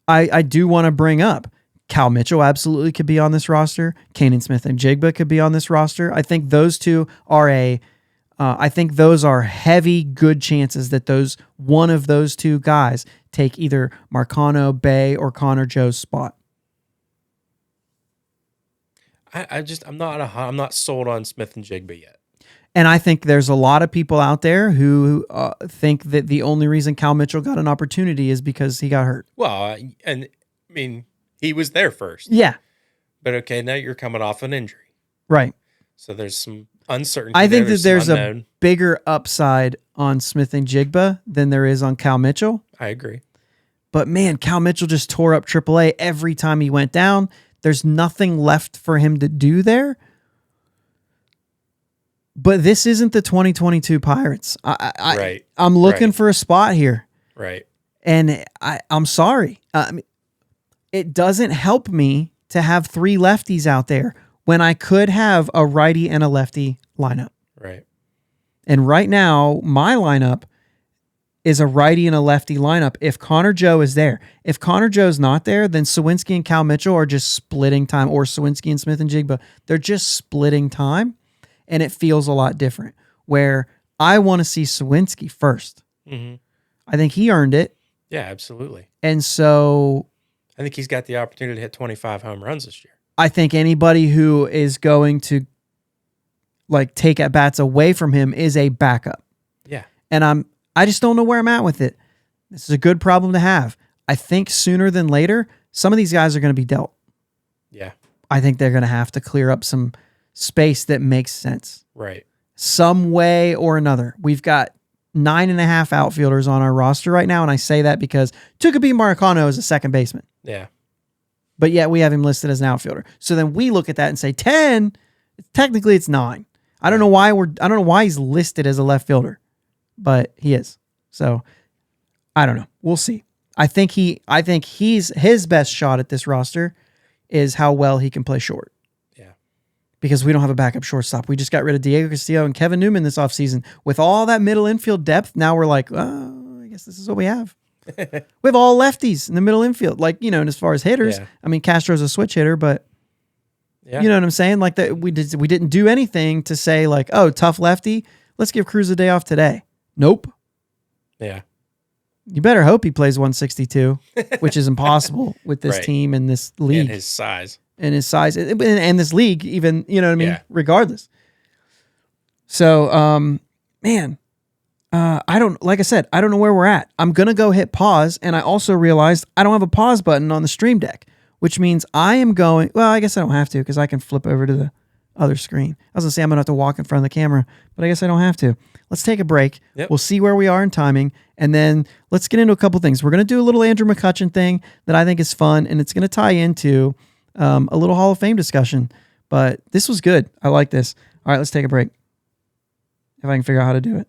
I do want to bring up Cal Mitchell absolutely could be on this roster. Kanan Smith and Jigba could be on this roster. I think those two are I think those are heavy good chances that one of those two guys take either Marcano, Bay, or Connor Joe's spot. I'm not sold on Smith and Jigba yet. And I think there's a lot of people out there who think that the only reason Cal Mitchell got an opportunity is because he got hurt. Well, and I mean, he was there first. Yeah. But okay, now you're coming off an injury. Right. So there's some uncertainty. I think that there's unknown. a bigger upside on Smith and Jigba than there is on Cal Mitchell. I agree. But man, Cal Mitchell just tore up AAA every time he went down. There's nothing left for him to do there. But this isn't the 2022 Pirates. Right. I'm looking for a spot here. Right. And I'm sorry. It doesn't help me to have 3 lefties out there when I could have a righty and a lefty lineup. Right. And right now, my lineup is a righty and a lefty lineup if Connor Joe is there. If Connor Joe's not there, then Sawinski and Cal Mitchell are just splitting time, or Sawinski and Smith and Jigba. They're just splitting time. And it feels a lot different, where I want to see Sawinski first. Mm-hmm. I think he earned it. Yeah, absolutely. And so I think he's got the opportunity to hit 25 home runs this year. I think anybody who is going to like take at bats away from him is a backup. Yeah. And I just don't know where I'm at with it. This is a good problem to have. I think sooner than later, some of these guys are going to be dealt. Yeah. I think they're going to have to clear up some space that makes sense. Right. Some way or another. We've got 9.5 outfielders on our roster right now, and I say that because Tucupita Marcano is a second baseman. Yeah. But yet we have him listed as an outfielder. So then we look at that and say 10. Technically, it's 9. I don't know why he's listed as a left fielder, but he is. So I don't know. We'll see. I think his best shot at this roster is how well he can play short. Yeah. Because we don't have a backup shortstop. We just got rid of Diego Castillo and Kevin Newman this offseason. With all that middle infield depth, now we're like, oh, I guess this is what we have. We have all lefties in the middle infield. Like, and as far as hitters, Yeah. I mean, Castro's a switch hitter, but Yeah. you know what I'm saying? Like that we didn't do anything to say like, oh, tough lefty, let's give Cruz a day off today. Nope. Yeah. You better hope he plays 162, which is impossible with this Right. team and this league. And his size. And his size and this league, even, you know what I mean? Yeah. Regardless. So, man, like I said, I don't know where we're at. I'm going to go hit pause. And I also realized I don't have a pause button on the stream deck, which means I am going, well, I guess I don't have to because I can flip over to the other screen. I was going to say I'm going to have to walk in front of the camera, but I guess I don't have to. Let's take a break. Yep. We'll see where we are in timing. And then let's get into a couple things. We're going to do a little Andrew McCutchen thing that I think is fun. And it's going to tie into a little Hall of Fame discussion. But this was good. I like this. All right, let's take a break. If I can figure out how to do it.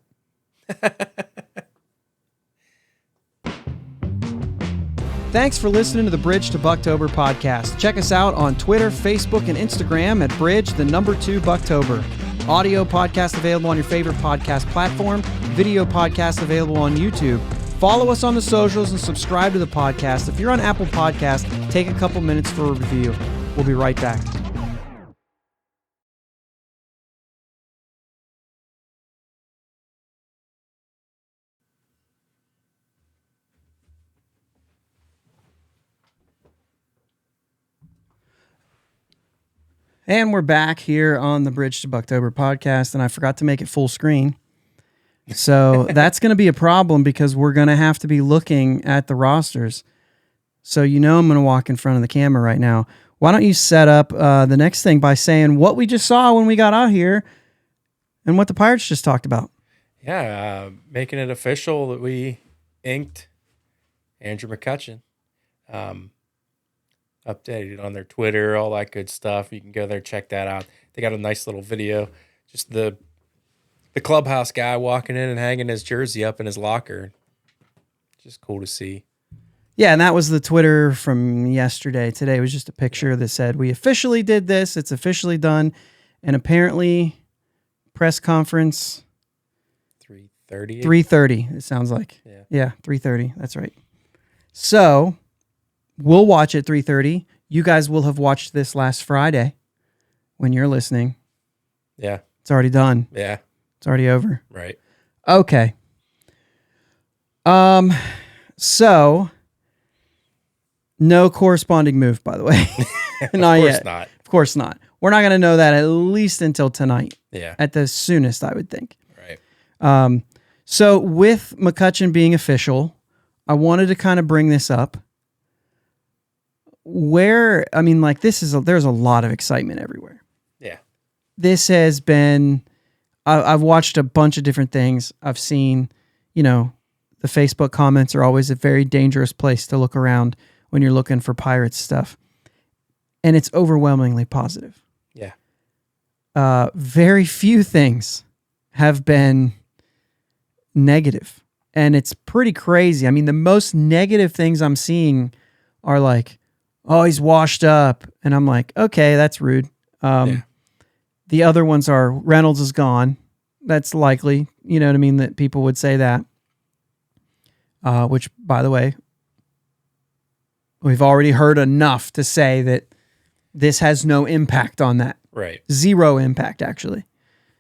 Thanks for listening to the Bridge to Buctober podcast. Check us out on Twitter, Facebook, and Instagram at Bridge2 Buctober. Audio podcast available on your favorite podcast platform. Video podcast available on YouTube. Follow us on the socials and subscribe to the podcast. If you're on Apple Podcasts, take a couple minutes for a review. We'll be right back. And we're back here on the Bridge to Buctober podcast, and I forgot to make it full screen. So that's going to be a problem because we're going to have to be looking at the rosters. So I'm going to walk in front of the camera right now. Why don't you set up the next thing by saying what we just saw when we got out here and what the Pirates just talked about? Yeah, making it official that we inked Andrew McCutchen. Updated on their Twitter, all that good stuff. You can go there, check that out. They got a nice little video. Just the clubhouse guy walking in and hanging his jersey up in his locker. Just cool to see. Yeah, and that was the Twitter from yesterday. Today was just a picture that said, we officially did this. It's officially done. And apparently, press conference. 3:30. 3:30, it sounds like. Yeah. 3:30. That's right. So we'll watch at 3:30. You guys will have watched this last Friday when you're listening. Yeah. It's already done. Yeah. It's already over. Right. Okay. So no corresponding move, by the way. Not Of course yet. not. Of course not. We're not going to know that at least until tonight. Yeah. At the soonest, I would think. Right. So with McCutchen being official, I wanted to kind of bring this up. There's a lot of excitement everywhere. Yeah. This has been, I've watched a bunch of different things. I've seen, the Facebook comments are always a very dangerous place to look around when you're looking for Pirates stuff. And it's overwhelmingly positive. Yeah. Very few things have been negative. And it's pretty crazy. I mean, the most negative things I'm seeing are like, oh, he's washed up. And I'm like, okay, that's rude. Yeah. The other ones are Reynolds is gone. That's likely. You know what I mean? That people would say that. Which, by the way, we've already heard enough to say that this has no impact on that. Right. Zero impact, actually.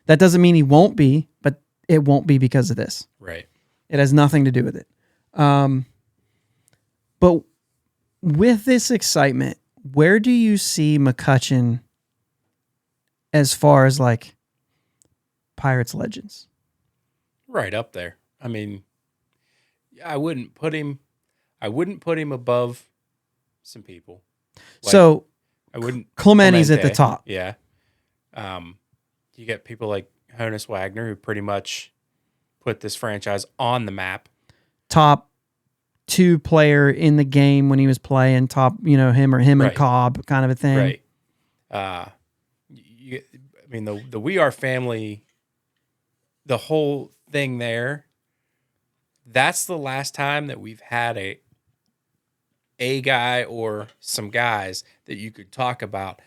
That doesn't mean he won't be, but it won't be because of this. Right. It has nothing to do with it. But with this excitement, where do you see McCutchen as far as like Pirates legends? Right up there. I mean, I wouldn't put him above some people. Like, So I wouldn't. Clemente's at the top. Yeah. You get people like Honus Wagner, who pretty much put this franchise on the map. Top 2 player in the game when he was playing. Top, him Right. and Cobb kind of a thing. Right. I mean, the We Are Family, the whole thing there, that's the last time that we've had a guy or some guys that you could talk about,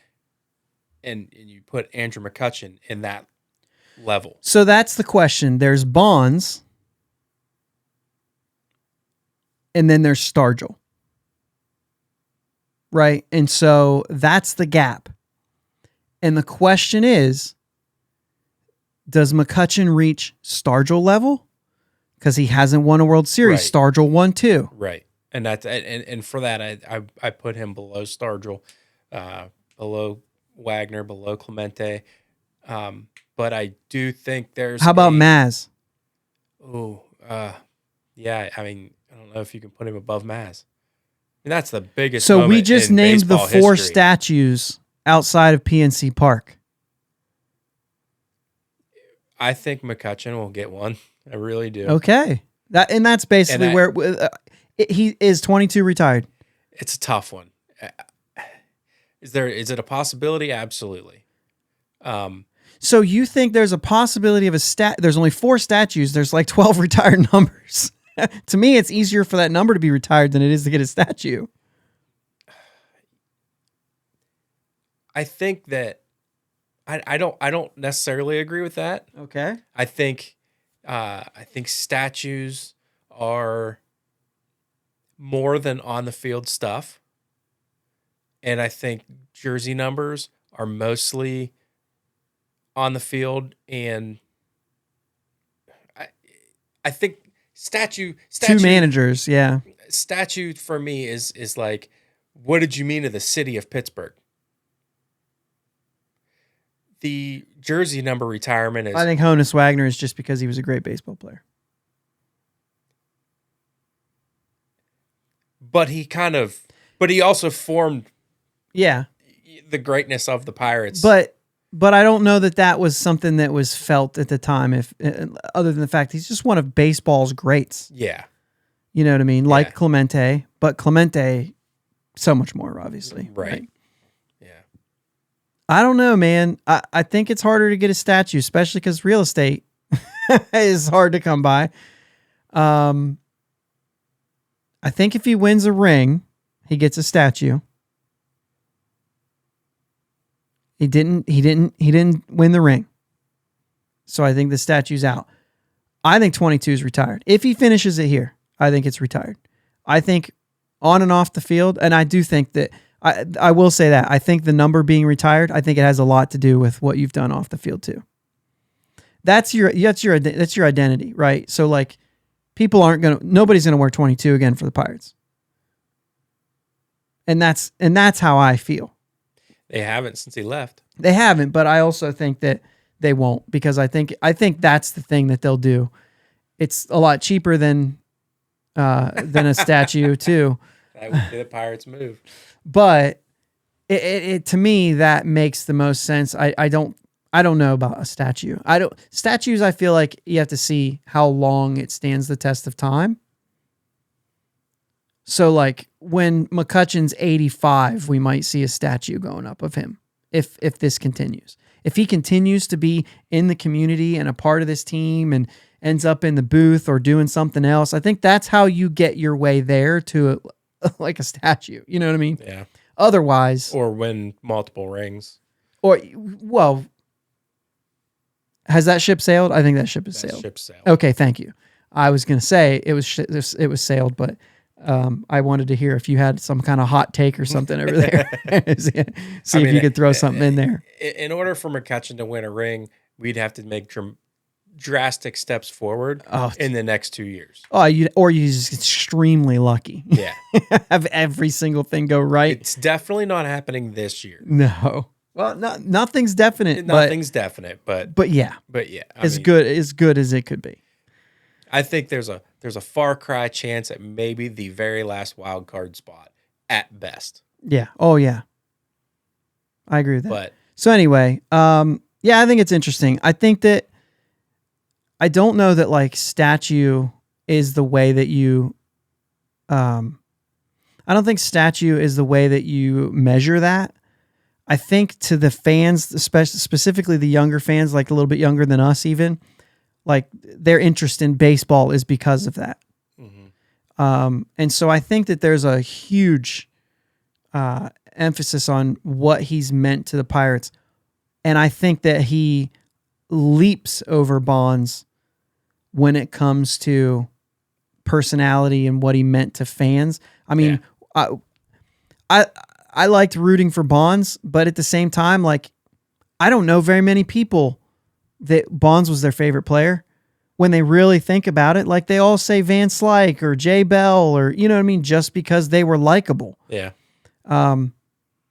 and you put Andrew McCutchen in that level. So that's the question. There's Bonds, and then there's Stargell. Right? And so that's the gap. And the question is, does McCutchen reach Stargell level? Because he hasn't won a World Series. Right. Stargell won 2. Right. And that's and for that I put him below Stargell, below Wagner, below Clemente. But I do think there's How about Maz? Yeah, I mean, I don't know if you can put him above Maz. I mean, that's the biggest So we moment just in named the baseball 4 history. statues outside of PNC Park. I think McCutchen will get one. I really do. Okay. That's basically where he is 22 retired. It's a tough one. Is it a possibility? Absolutely. So you think there's a possibility of there's only 4 statues. There's like 12 retired numbers. To me, it's easier for that number to be retired than it is to get a statue. I think that I don't necessarily agree with that. Okay. I think statues are more than on the field stuff. And I think jersey numbers are mostly on the field, and I think statue 2 managers, yeah. statue for me is like, what did you mean to the city of Pittsburgh? The jersey number retirement is, I think Honus Wagner is just because he was a great baseball player. but he also formed Yeah. the greatness of the Pirates. But I don't know that was something that was felt at the time, if other than the fact he's just one of baseball's greats. yeah, You know what I mean? Yeah. Like Clemente, but Clemente so much more, obviously. right. Yeah. I don't know, man. I think it's harder to get a statue, especially because real estate is hard to come by. I think if he wins a ring, he gets a statue. He didn't win the ring. So I think the statue's out. I think 22 is retired. If he finishes it here, I think it's retired. I think on and off the field, and I do think that I will say that I think the number being retired, I think it has a lot to do with what you've done off the field too. That's your identity, right? So like nobody's gonna wear 22 again for the Pirates. And that's how I feel. They haven't since he left. They haven't, but I also think that they won't, because I think that's the thing that they'll do. It's a lot cheaper than a statue too. That would be the Pirates' move. But it to me that makes the most sense. I don't know about a statue. Statues, I feel like you have to see how long it stands the test of time. So like when McCutchen's 85, we might see a statue going up of him if this continues. If he continues to be in the community and a part of this team and ends up in the booth or doing something else, I think that's how you get your way there to like a statue. You know what I mean? Yeah. Otherwise, Or win multiple rings. Has that ship sailed? I think that ship has sailed. Ship sailed. Okay, thank you. I was going to say it was sailed, but I wanted to hear if you had some kind of hot take or something over there. See if you could throw something in there. In order for McCutchen to win a ring, we'd have to make drastic steps forward in the next 2 years. Oh, you're just extremely lucky. Yeah. Have every single thing go right. It's definitely not happening this year. No. Well, nothing's definite. Nothing's definite, but yeah. As good as it could be. I think there's a far cry chance at maybe the very last wild card spot at best. Yeah. Oh yeah. I agree with that. But so anyway, yeah, I think it's interesting. I think that I don't know that like statue is the way that you I don't think statue is the way that you measure that. I think to the fans, especially specifically the younger fans, like a little bit younger than us even, like their interest in baseball is because of that. Mm-hmm. And so I think that there's a huge emphasis on what he's meant to the Pirates. And I think that he leaps over Bonds when it comes to personality and what he meant to fans. I mean, I liked rooting for Bonds, but at the same time, like, I don't know very many people that Bonds was their favorite player. When they really think about it, like they all say Van Slyke or Jay Bell or, you know what I mean? Just because they were likable. Yeah.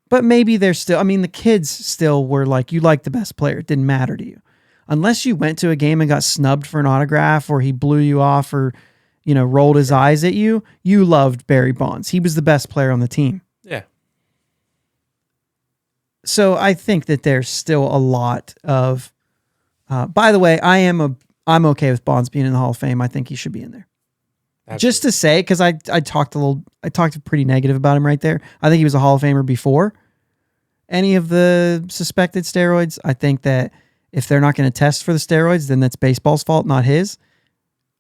But maybe they're still, I mean, the kids still were like, you like the best player. It didn't matter to you. Unless you went to a game and got snubbed for an autograph or he blew you off or, you know, rolled his eyes at you, you loved Barry Bonds. He was the best player on the team. Yeah. So I think that there's still a lot of, by the way, I'm okay with Bonds being in the Hall of Fame. I think he should be in there. Absolutely. Just to say, because I talked pretty negative about him right there. I think he was a Hall of Famer before any of the suspected steroids. I think that if they're not going to test for the steroids, then that's baseball's fault, not his.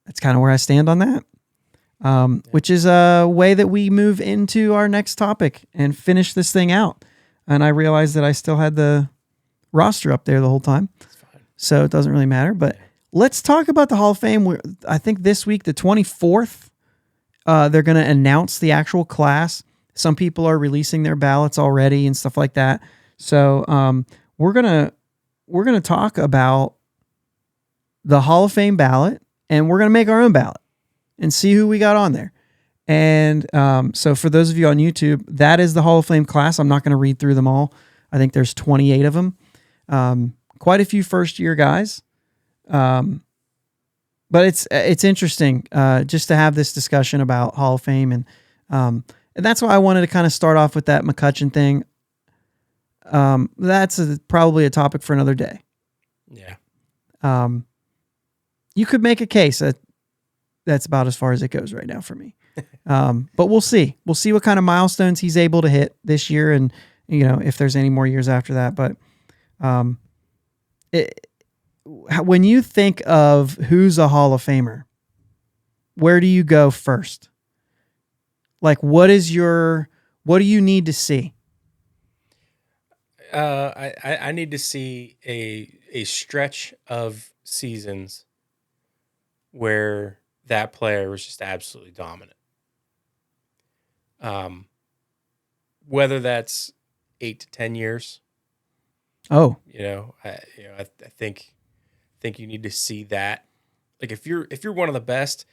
That's kind of where I stand on that. Which is a way that we move into our next topic and finish this thing out. And I realized that I still had the roster up there the whole time. That's fine. So it doesn't really matter. But let's talk about the Hall of Fame. I think this week, the 24th, they're going to announce the actual class. Some people are releasing their ballots already and stuff like that. So we're gonna talk about the Hall of Fame ballot, and we're gonna make our own ballot and see who we got on there. And so for those of you on YouTube, that is the Hall of Fame class. I'm not going to read through them all. I think there's 28 of them. Quite a few first-year guys. But it's interesting just to have this discussion about Hall of Fame. And that's why I wanted to kind of start off with that McCutchen thing. That's probably a topic for another day. Yeah. You could make a case that's about as far as it goes right now for me. But we'll see. We'll see what kind of milestones he's able to hit this year, and you know if there's any more years after that. But when you think of who's a Hall of Famer, where do you go first? Like, what do you need to see? I need to see a stretch of seasons where that player was just absolutely dominant. Whether that's 8 to 10 years. Oh, I think you need to see that. Like if you're one of the best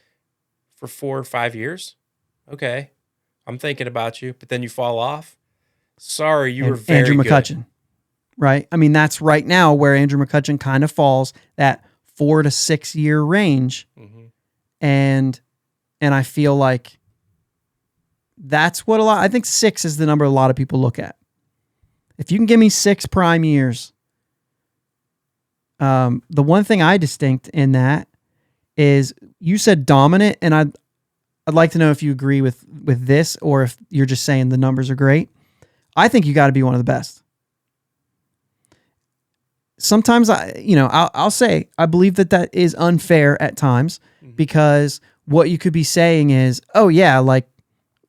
for 4 or 5 years, okay, I'm thinking about you. But then you fall off. Sorry, you were very Andrew McCutchen, good. Right? I mean, that's right now where Andrew McCutchen kind of falls, that 4 to 6 year range. Mm-hmm. And I feel like that's what I think 6 is the number a lot of people look at. If you can give me 6 prime years, the one thing I distinct in that is you said dominant, and I'd like to know if you agree with this or if you're just saying the numbers are great. I think you got to be one of the best. Sometimes I'll say I believe that is unfair at times, because what you could be saying is, oh yeah, like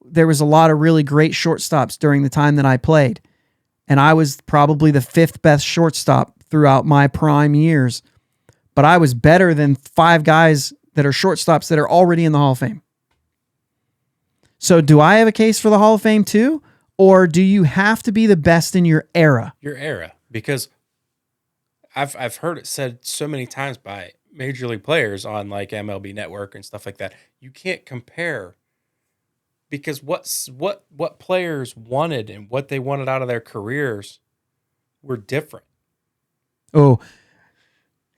there was a lot of really great shortstops during the time that I played, and I was probably the 5th best shortstop throughout my prime years, but I was better than 5 guys that are shortstops that are already in the Hall of Fame. So do I have a case for the Hall of Fame too? Or do you have to be the best in your era? Your era, because I've heard it said so many times by major league players on like MLB Network and stuff like that. You can't compare because what players wanted and what they wanted out of their careers were different. Oh,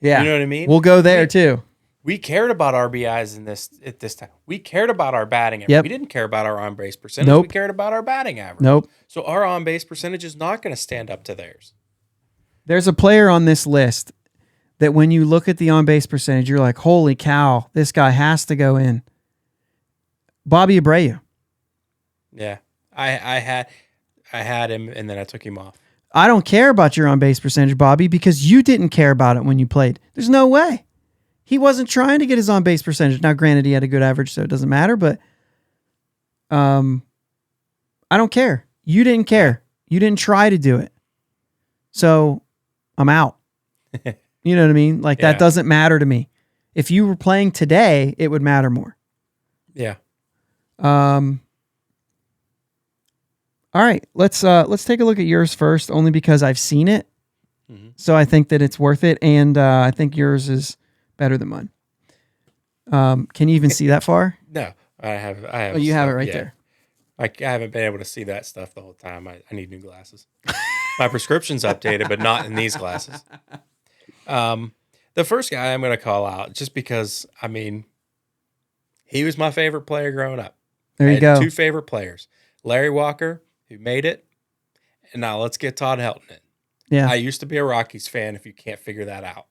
yeah. You know what I mean? We'll go there too. We cared about RBIs at this time. We cared about our batting average. Yep. We didn't care about our on base percentage. Nope. We cared about our batting average. Nope. So our on base percentage is not going to stand up to theirs. There's a player on this list that when you look at the on base percentage, you're like, holy cow, this guy has to go in. Bobby Abreu. Yeah, I had him, and then I took him off. I don't care about your on base percentage, Bobby, because you didn't care about it when you played. There's no way. He wasn't trying to get his on base percentage. Now, granted, he had a good average, so it doesn't matter, but I don't care. You didn't care. You didn't try to do it. So I'm out. You know what I mean? Like, that doesn't matter to me. If you were playing today, it would matter more. Yeah. All right, let's take a look at yours first, only because I've seen it. Mm-hmm. So I think that it's worth it, and I think yours is better than mine. Can you even see that far? No, I have. Oh, you have it right there. I haven't been able to see that stuff the whole time. I need new glasses. My prescription's updated, but not in these glasses. The first guy I'm going to call out, just because, I mean, he was my favorite player growing up. There you go. 2 favorite players. Larry Walker, who made it, and now let's get Todd Helton in. Yeah. I used to be a Rockies fan, if you can't figure that out.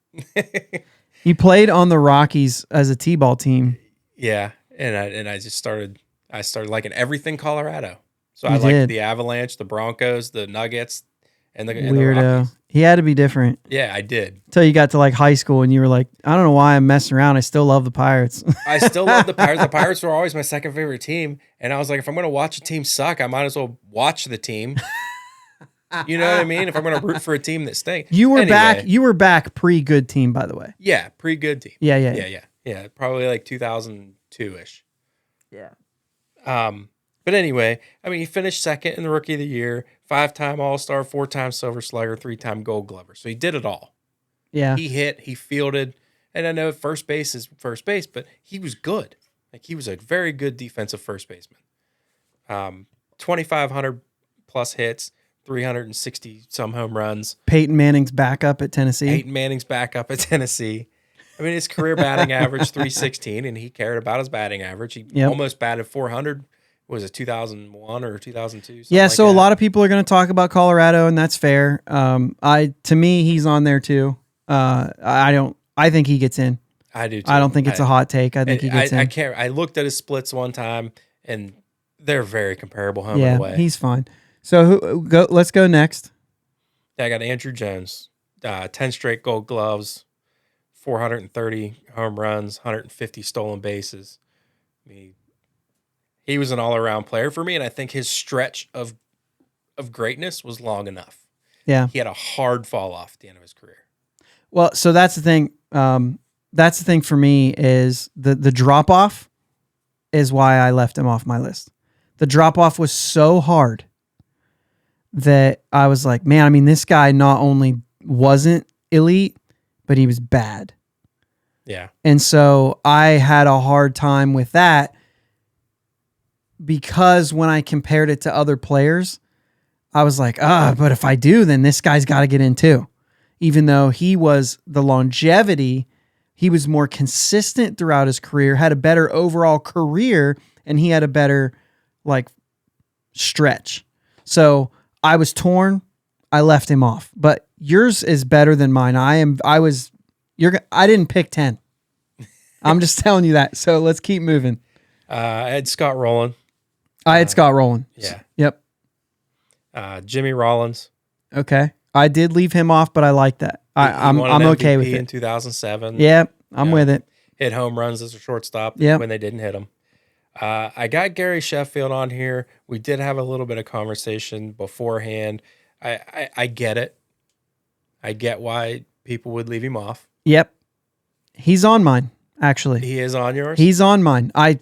He played on the Rockies as a T-ball team. Yeah, and I started liking everything Colorado. So You I liked did. the Avalanche, the Broncos, the Nuggets, and the Weirdo. Rockies. He had to be different. Yeah, I did. Until you got to like high school and you were like, I don't know why I'm messing around. I still love the Pirates. I still love the Pirates. The Pirates were always my second favorite team. And I was like, if I'm going to watch a team suck, I might as well watch the team. You know what I mean? If I'm going to root for a team that stinks. You were back pre-good team, by the way. Yeah, pretty good team. Yeah. Probably like 2002-ish. Yeah. But anyway, I mean, he finished second in the Rookie of the Year, 5-time All-Star, 4-time Silver Slugger, 3-time Gold Glover. So he did it all. Yeah. He hit, he fielded, and I know first base is first base, but he was good. Like, he was a very good defensive first baseman. 2,500 plus hits, 360 some home runs. Peyton Manning's backup at Tennessee. Peyton Manning's backup at Tennessee. I mean, his career batting average 316, and he cared about his batting average. He almost batted 400. Was it 2001 or 2002? Yeah, so like a lot of people are going to talk about Colorado, and that's fair. To me, he's on there too. I think he gets in. I do too. I don't think it's a hot take. I think he gets in. I can't. I looked at his splits one time, and they're very comparable home and away. He's fine. So let's go next. Yeah, I got Andrew Jones, 10 straight Gold Gloves, 430 home runs, 150 stolen bases. I mean, he was an all-around player for me, and I think his stretch of greatness was long enough. Yeah. He had a hard fall off at the end of his career. Well, so that's the thing. That's the thing for me is the drop-off is why I left him off my list. The drop-off was so hard that I was like, man, I mean, this guy not only wasn't elite, but he was bad. Yeah. And so I had a hard time with that because when I compared it to other players, I was like, but if I do, then this guy's got to get in too. Even though he was the longevity, he was more consistent throughout his career, had a better overall career, and he had a better like stretch. So I was torn. I left him off, but yours is better than mine. I didn't pick 10. I'm just telling you that. So let's keep moving. I had Scott Rowland. I had Scott Rowland. Yeah. Yep. Jimmy Rollins. Okay. I did leave him off, but I like that. I'm okay with it. In 2007. Yep. I'm with it. Hit home runs as a shortstop Yep. when they didn't hit him. I got Gary Sheffield on here. We did have a little bit of conversation beforehand. I get it. I get why people would leave him off. Yep. He's on mine, actually. He is on yours? He's on mine. I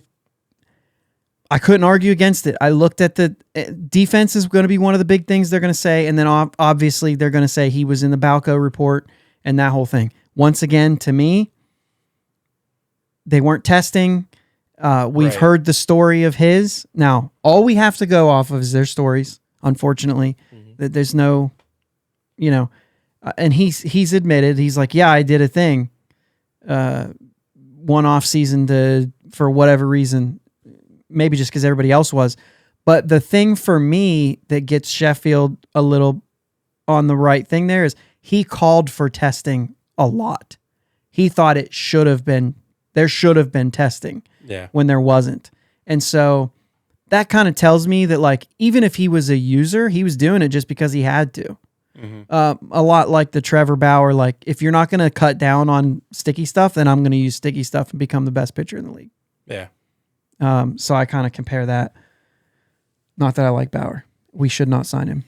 couldn't argue against it. I looked at the defense is going to be one of the big things they're going to say, and then obviously they're going to say he was in the Balco report and that whole thing. Once again, to me, They weren't testing. We've Right. heard the story of his. Now, all we have to go off of is their stories, unfortunately. That there's no, and he's admitted, he's like, yeah, I did a thing one off season for whatever reason, maybe just because everybody else was. But the thing for me that gets Sheffield a little on the right thing there is he called for testing a lot. He thought there should have been testing when there wasn't. And so that kind of tells me that, like, even if he was a user, he was doing it just because he had to. A lot like the Trevor Bauer, like, if you're not going to cut down on sticky stuff, then I'm going to use sticky stuff and become the best pitcher in the league. Yeah. So I kind of compare that. Not that I like Bauer. We should not sign him.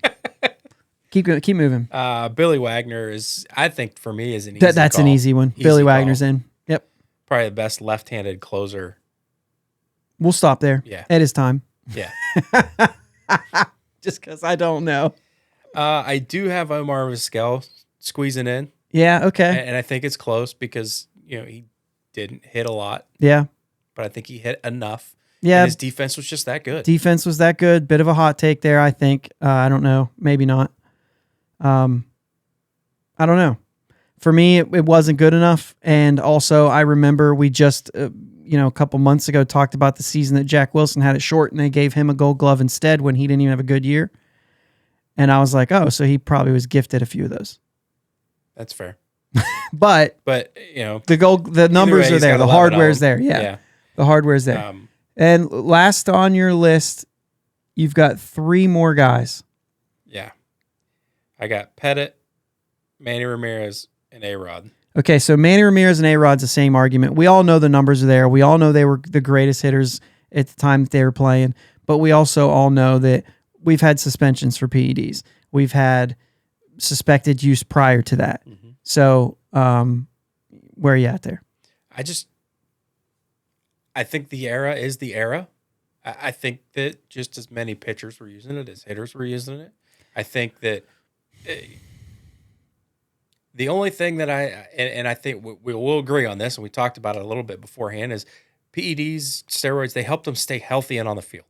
Keep moving. Billy Wagner is, I think, for me, is an easy That's call. an easy one. Easy Billy call. Wagner's in. Yep. Probably the best left-handed closer. We'll stop there. Yeah. It is time. Yeah. Just because I don't know. I do have Omar Vizquel squeezing in. Yeah, okay. And I think it's close because, he didn't hit a lot, Yeah. but I think he hit enough. Yeah. And his defense was just that good. Defense was that good. Bit of a hot take there, I think. I don't know. Maybe not. I don't know. For me, it wasn't good enough. And also, I remember we just, a couple months ago talked about the season that Jack Wilson had it short and they gave him a Gold Glove instead when he didn't even have a good year. And I was like, oh, so he probably was gifted a few of those. That's fair. But the numbers way, are there. he's got The 11 hardware's of them. there. Yeah. Yeah. The hardware's there. And last on your list, you've got 3 more guys. Yeah. I got Pettit, Manny Ramirez, and A-Rod. Okay, so Manny Ramirez and A-Rod's the same argument. We all know the numbers are there. We all know they were the greatest hitters at the time that they were playing. But we also all know that we've had suspensions for PEDs. We've had suspected use prior to that. So where are you at there? I think the era is the era. I think that just as many pitchers were using it as hitters were using it. I think that the only thing that I think we will agree on this, and we talked about it a little bit beforehand, is PEDs, steroids, they helped them stay healthy and on the field.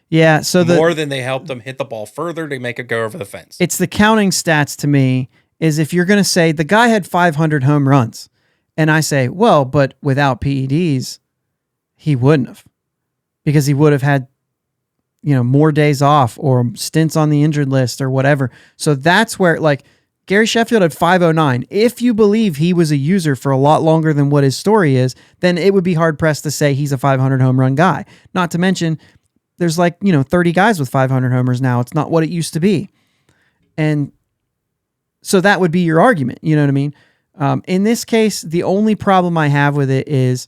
Yeah, so more than they helped them hit the ball further to make it go over the fence. It's the counting stats to me is if you're going to say the guy had 500 home runs, and I say, well, but without PEDs, he wouldn't have, because he would have had, more days off or stints on the injured list or whatever. So that's where, like, Gary Sheffield had 509. If you believe he was a user for a lot longer than what his story is, then it would be hard pressed to say he's a 500 home run guy. Not to mention, there's 30 guys with 500 homers now. It's not what it used to be. And so that would be your argument. You know what I mean? In this case, the only problem I have with it is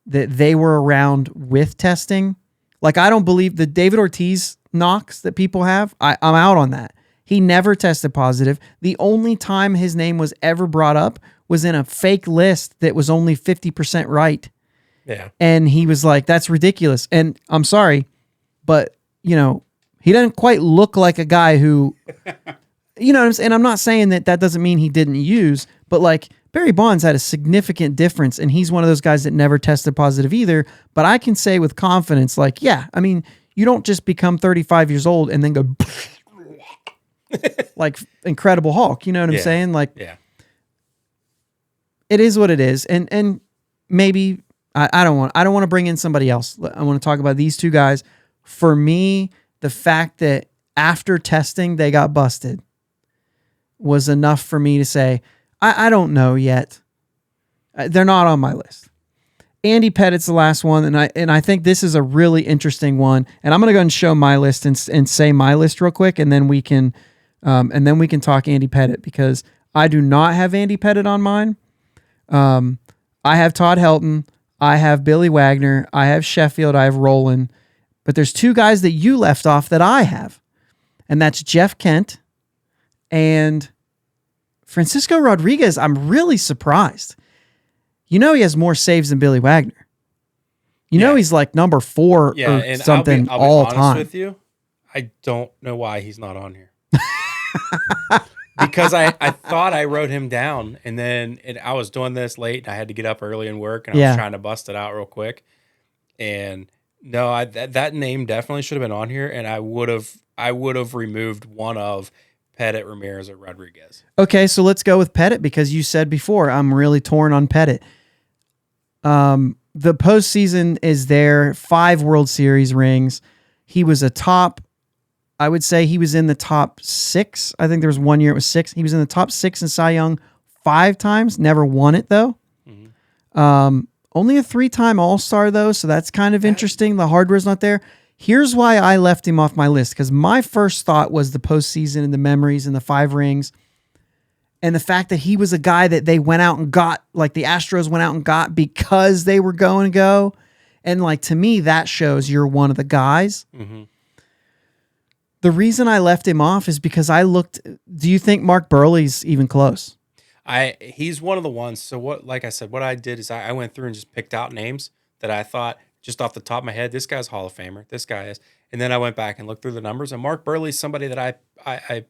that they were around with testing. Like, I don't believe the David Ortiz knocks that people have. I'm out on that. He never tested positive. The only time his name was ever brought up was in a fake list that was only 50% right. Yeah. And he was like, that's ridiculous. And I'm sorry, but, he doesn't quite look like a guy who, what I'm saying? And I'm not saying that doesn't mean he didn't use, but like Barry Bonds had a significant difference, and he's one of those guys that never tested positive either. But I can say with confidence, like, yeah, I mean, you don't just become 35 years old and then go like Incredible Hulk. You know what I'm saying? Like, yeah, it is what it is. And maybe I don't want to bring in somebody else. I want to talk about these 2 guys. For me, the fact that after testing they got busted was enough for me to say, I don't know yet. They're not on my list. Andy Pettit's the last one, and I think this is a really interesting one. And I'm going to go and show my list and say my list real quick, and then we can talk Andy Pettit, because I do not have Andy Pettit on mine. I have Todd Helton, I have Billy Wagner, I have Sheffield, I have Rowland, but there's 2 guys that you left off that I have, and that's Jeff Kent and Francisco Rodriguez. I'm really surprised. He has more saves than Billy Wagner. He's like number 4 or something all I'll be honest time. with you, I don't know why he's not on here. because I thought I wrote him down, and then I was doing this late, and I had to get up early and work, and I Yeah. was trying to bust it out real quick. And no, that name definitely should have been on here, and I would have removed one of Pettit, Ramirez, or Rodriguez. Okay, so let's go with Pettit because you said before I'm really torn on Pettit. The postseason is there, 5 World Series rings. He was I would say he was in the top 6. I think there was one year it was 6. He was in the top 6 in Cy Young 5 times, never won it though. Only a 3-time All-Star though, so that's kind of interesting. The hardware's not there. Here's why I left him off my list, because my first thought was the postseason and the memories and the 5 rings. And the fact that he was a guy that they went out and got, like the Astros went out and got because they were going to go. And like, to me, that shows you're one of the guys. Mm-hmm. The reason I left him off is because do you think Mark Burley's even close? He's one of the ones. So like I said, what I did is I went through and just picked out names that I thought just off the top of my head, this guy's Hall of Famer. This guy is. And then I went back and looked through the numbers, and Mark Burley's somebody that I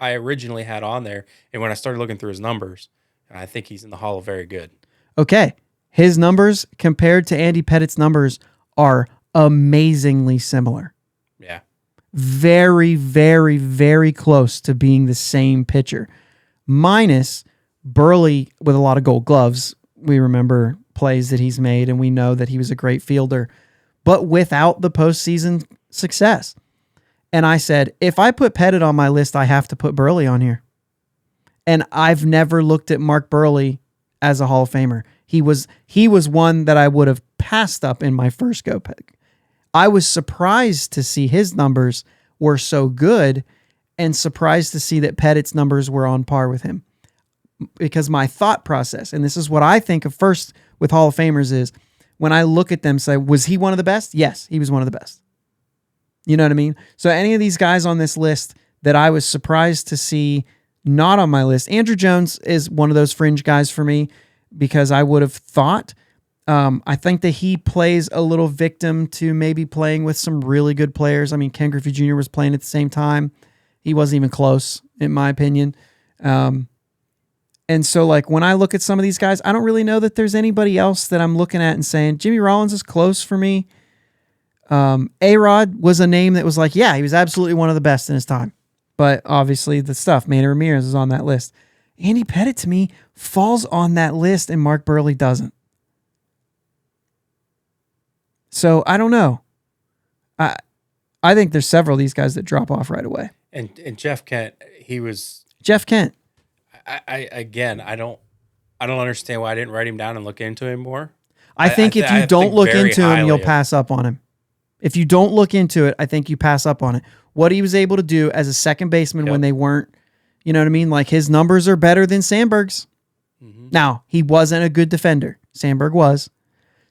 originally had on there, and when I started looking through his numbers, I think he's in the Hall of Very Good. Okay. His numbers compared to Andy Pettit's numbers are amazingly similar. Yeah. Very, very, very close to being the same pitcher. Minus Burley with a lot of gold gloves. We remember plays that he's made, and we know that he was a great fielder, but without the postseason success. And I said, if I put Pettit on my list, I have to put Burley on here. And I've never looked at Mark Burley as a Hall of Famer. He was one that I would have passed up in my first go pick. I was surprised to see his numbers were so good, and surprised to see that Pettit's numbers were on par with him. Because my thought process, and this is what I think of first with Hall of Famers, is when I look at them, say, was he one of the best? Yes, he was one of the best. You know what I mean? So any of these guys on this list that I was surprised to see not on my list, Andrew Jones is one of those fringe guys for me, because I would have thought, I think that he plays a little victim to maybe playing with some really good players. I mean, Ken Griffey Jr. was playing at the same time. He wasn't even close, in my opinion. And so, like, when I look at some of these guys, I don't really know that there's anybody else that I'm looking at and saying, Jimmy Rollins is close for me. A-Rod was a name that was like, yeah, he was absolutely one of the best in his time. But obviously the stuff, Manny Ramirez is on that list. Andy Pettit, to me, falls on that list, and Mark Burley doesn't. So I don't know. I think there's several of these guys that drop off right away. And Jeff Kent, Jeff Kent. I don't understand why I didn't write him down and look into him more. I think if you don't look into him, you'll pass up on him. If you don't look into it, I think you pass up on it. What he was able to do as a second baseman when they weren't, you know what I mean? Like, his numbers are better than Sandberg's. Mm-hmm. Now, he wasn't a good defender. Sandberg was.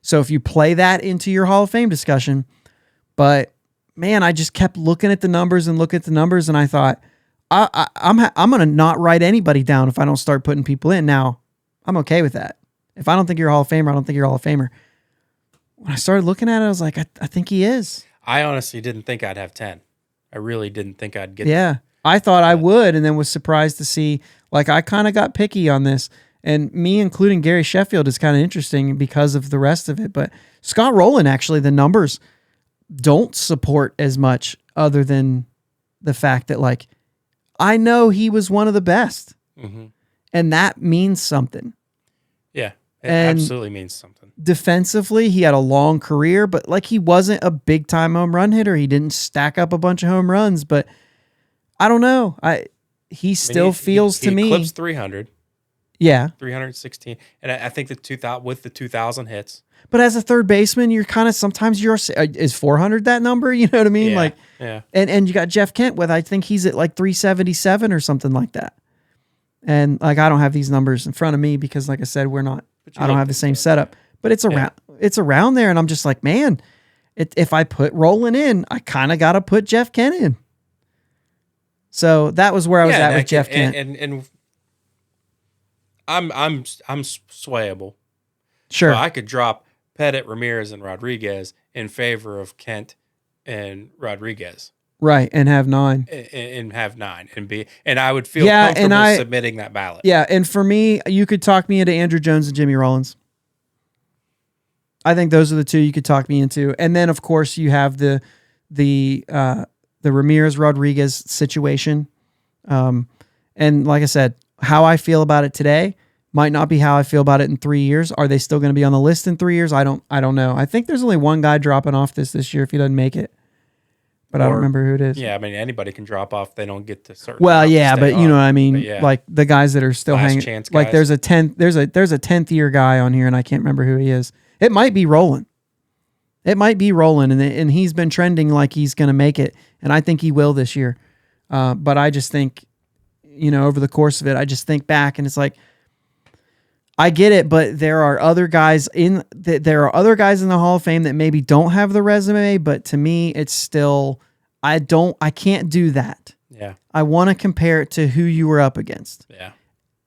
So if you play that into your Hall of Fame discussion, but man, I just kept looking at the numbers, and I thought, I'm going to not write anybody down if I don't start putting people in. Now, I'm okay with that. If I don't think you're a Hall of Famer, I don't think you're a Hall of Famer. When I started looking at it, I was like, I think he is. I honestly didn't think I'd have 10. I really didn't think I'd get there. I thought I would, and then was surprised to see, like, I kind of got picky on this, and me including Gary Sheffield is kind of interesting because of the rest of it. But Scott Rowland, actually, the numbers don't support as much, other than the fact that, like, I know he was one of the best, and that means something. Yeah, it absolutely means something. Defensively, he had a long career, but like, he wasn't a big time home run hitter. He didn't stack up a bunch of home runs, but I don't know. He still feels to me. He eclipsed 300. Yeah. 316. And I think with the 2,000 hits. But as a third baseman, you're kind of, sometimes is 400 that number? You know what I mean? Yeah. And you got Jeff Kent with, I think he's at like 377 or something like that. And like, I don't have these numbers in front of me because, like I said, I don't have the same setup. But it's around there, and I'm just like, man, if I put Rowland in, I kind of got to put Jeff Kent in. So that was where I was at with Jeff Kent. And I'm swayable. Sure. So I could drop Pettit, Ramirez, and Rodriguez in favor of Kent and Rodriguez. Right, and have 9. and have 9 and I would feel Yeah, and comfortable submitting that ballot. Yeah, and for me, you could talk me into Andrew Jones and Jimmy Rollins. I think those are the 2 you could talk me into. And then of course you have the Ramirez Rodriguez situation. And like I said, how I feel about it today might not be how I feel about it in 3 years. Are they still going to be on the list in 3 years? I don't know. I think there's only one guy dropping off this year if he doesn't make it. But I don't remember who it is. Yeah, I mean anybody can drop off. They don't get to certain. Well, yeah, but you know what I mean. Yeah. Like the guys that are still Last hanging. chance Like guys. there's a 10th year guy on here, and I can't remember who he is. It might be Roland. And he's been trending like he's going to make it, and I think he will this year. But I just think, over the course of it, I just think back, and it's like, I get it, but there are other guys in the Hall of Fame that maybe don't have the resume, but to me, it's still, I can't do that. Yeah. I want to compare it to who you were up against. Yeah.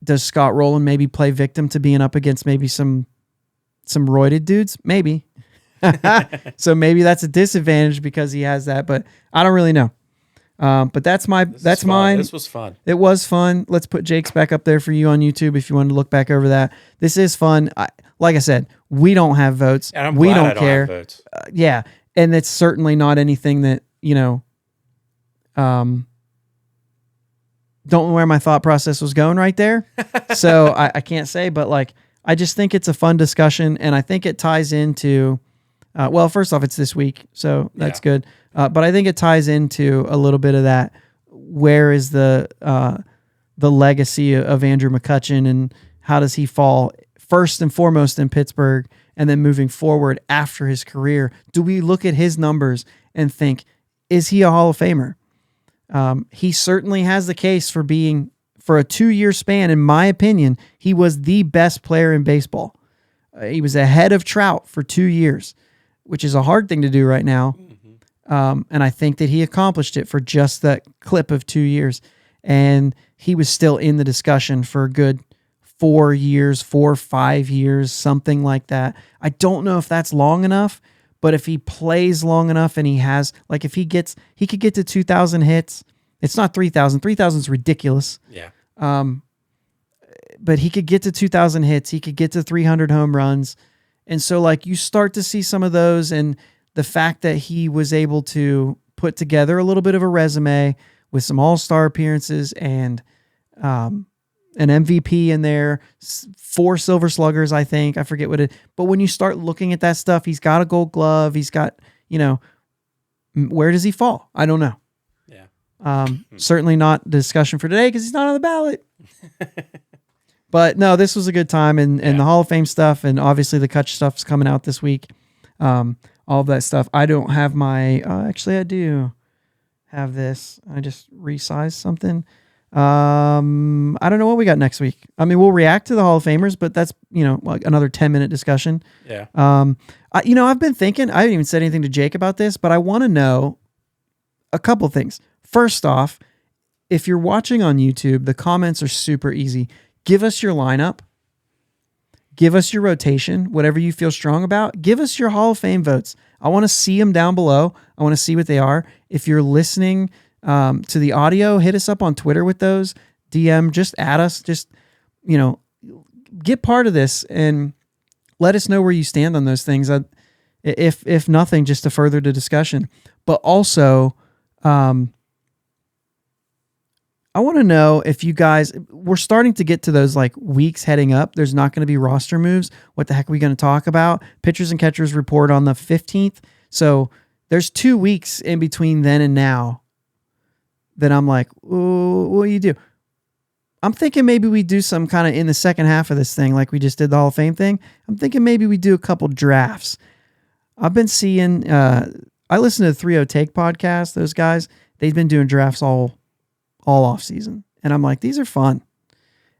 Does Scott Rowland maybe play victim to being up against maybe some roided dudes? Maybe. So maybe that's a disadvantage because he has that, but I don't really know. But that's mine. This was fun. It was fun. Let's put Jake's back up there for you on YouTube if you want to look back over that. This is fun. Like I said, we don't have votes. And we I don't care. have votes. Yeah, and it's certainly not anything that don't know where my thought process was going right there. So I can't say, but like I just think it's a fun discussion, and I think it ties into. Well, first off, it's this week, so that's good. But I think it ties into a little bit of that. Where is the legacy of Andrew McCutchen, and how does he fall first and foremost in Pittsburgh, and then moving forward after his career? Do we look at his numbers and think, is he a Hall of Famer? He certainly has the case for being, for a 2-year span, in my opinion, he was the best player in baseball. He was ahead of Trout for 2 years, which is a hard thing to do right now. And I think that he accomplished it for just that clip of 2 years. And he was still in the discussion for a good 4 years, 4 or 5 years, something like that. I don't know if that's long enough, but if he plays long enough and he has, like he could get to 2,000 hits. It's not 3,000. 3,000 is ridiculous. Yeah. But he could get to 2,000 hits. He could get to 300 home runs. And so like you start to see some of those, and the fact that he was able to put together a little bit of a resume with some all-star appearances and an MVP in there, 4 Silver Sluggers, I think. I forget what it, but when you start looking at that stuff, he's got a Gold Glove. He's got, where does he fall? I don't know. Yeah. Certainly not the discussion for today because he's not on the ballot. But no, this was a good time, and the Hall of Fame stuff, and obviously the Kutch stuff's coming out this week. All of that stuff. I don't have my, actually I do have this. I just resized something. I don't know what we got next week. I mean, we'll react to the Hall of Famers, but that's, like another 10-minute discussion. Yeah. I've been thinking, I haven't even said anything to Jake about this, but I want to know a couple things. First off, if you're watching on YouTube, the comments are super easy. Give us your lineup. Give us your rotation, whatever you feel strong about. Give us your Hall of Fame votes. I want to see them down below. I want to see what they are. If you're listening to the audio, hit us up on Twitter with those. DM, just add us. Just, get part of this and let us know where you stand on those things. If nothing, just to further the discussion. But also, I want to know if you guys, we're starting to get to those like weeks heading up. There's not going to be roster moves. What the heck are we going to talk about? Pitchers and catchers report on the 15th. So there's 2 weeks in between then and now that I'm like, ooh, what do you do? I'm thinking maybe we do some kind of in the second half of this thing, like we just did the Hall of Fame thing. I'm thinking maybe we do a couple drafts. I've been seeing, I listen to the 3-0 Take podcast. Those guys, they've been doing drafts all off season. And I'm like, these are fun.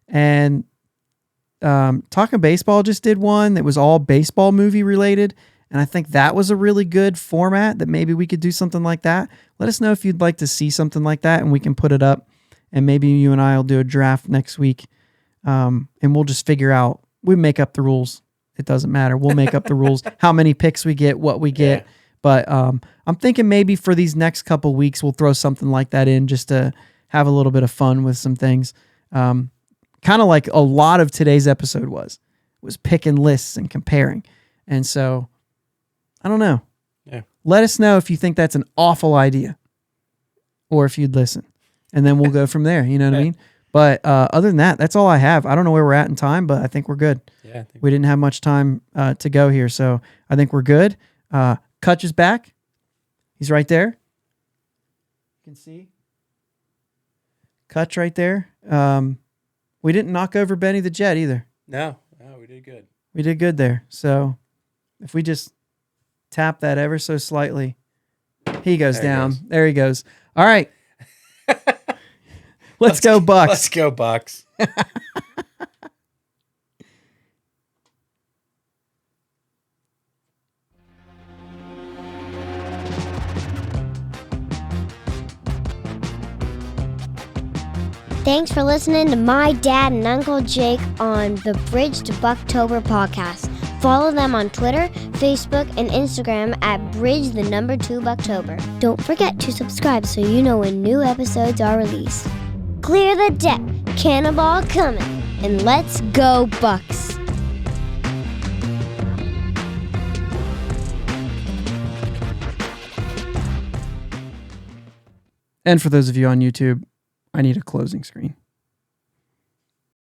And Talking Baseball just did one that was all baseball movie related. And I think that was a really good format that maybe we could do something like that. Let us know if you'd like to see something like that and we can put it up. And maybe you and I will do a draft next week. And we'll just figure out, we make up the rules. It doesn't matter. We'll make up the rules, how many picks we get, what we get. But I'm thinking maybe for these next couple weeks, we'll throw something like that in just to have a little bit of fun with some things. Kind of like a lot of today's episode was picking lists and comparing. And so, I don't know. Yeah. Let us know if you think that's an awful idea or if you'd listen. And then we'll go from there. You know what I mean? But other than that, that's all I have. I don't know where we're at in time, but I think we're good. Yeah, I think we didn't have much time to go here, so I think we're good. Kutch is back. He's right there. You can see. Kutch right there. We didn't knock over Benny the Jet either. No, we did good. We did good there. So if we just tap that ever so slightly, he goes down. There he goes. All right. Let's go Bucks. Let's go Bucks. Thanks for listening to my dad and Uncle Jake on the Bridge to Buctober podcast. Follow them on Twitter, Facebook, and Instagram at Bridge2Buctober. Don't forget to subscribe so you know when new episodes are released. Clear the deck, cannonball coming, and let's go Bucks! And for those of you on YouTube, I need a closing screen.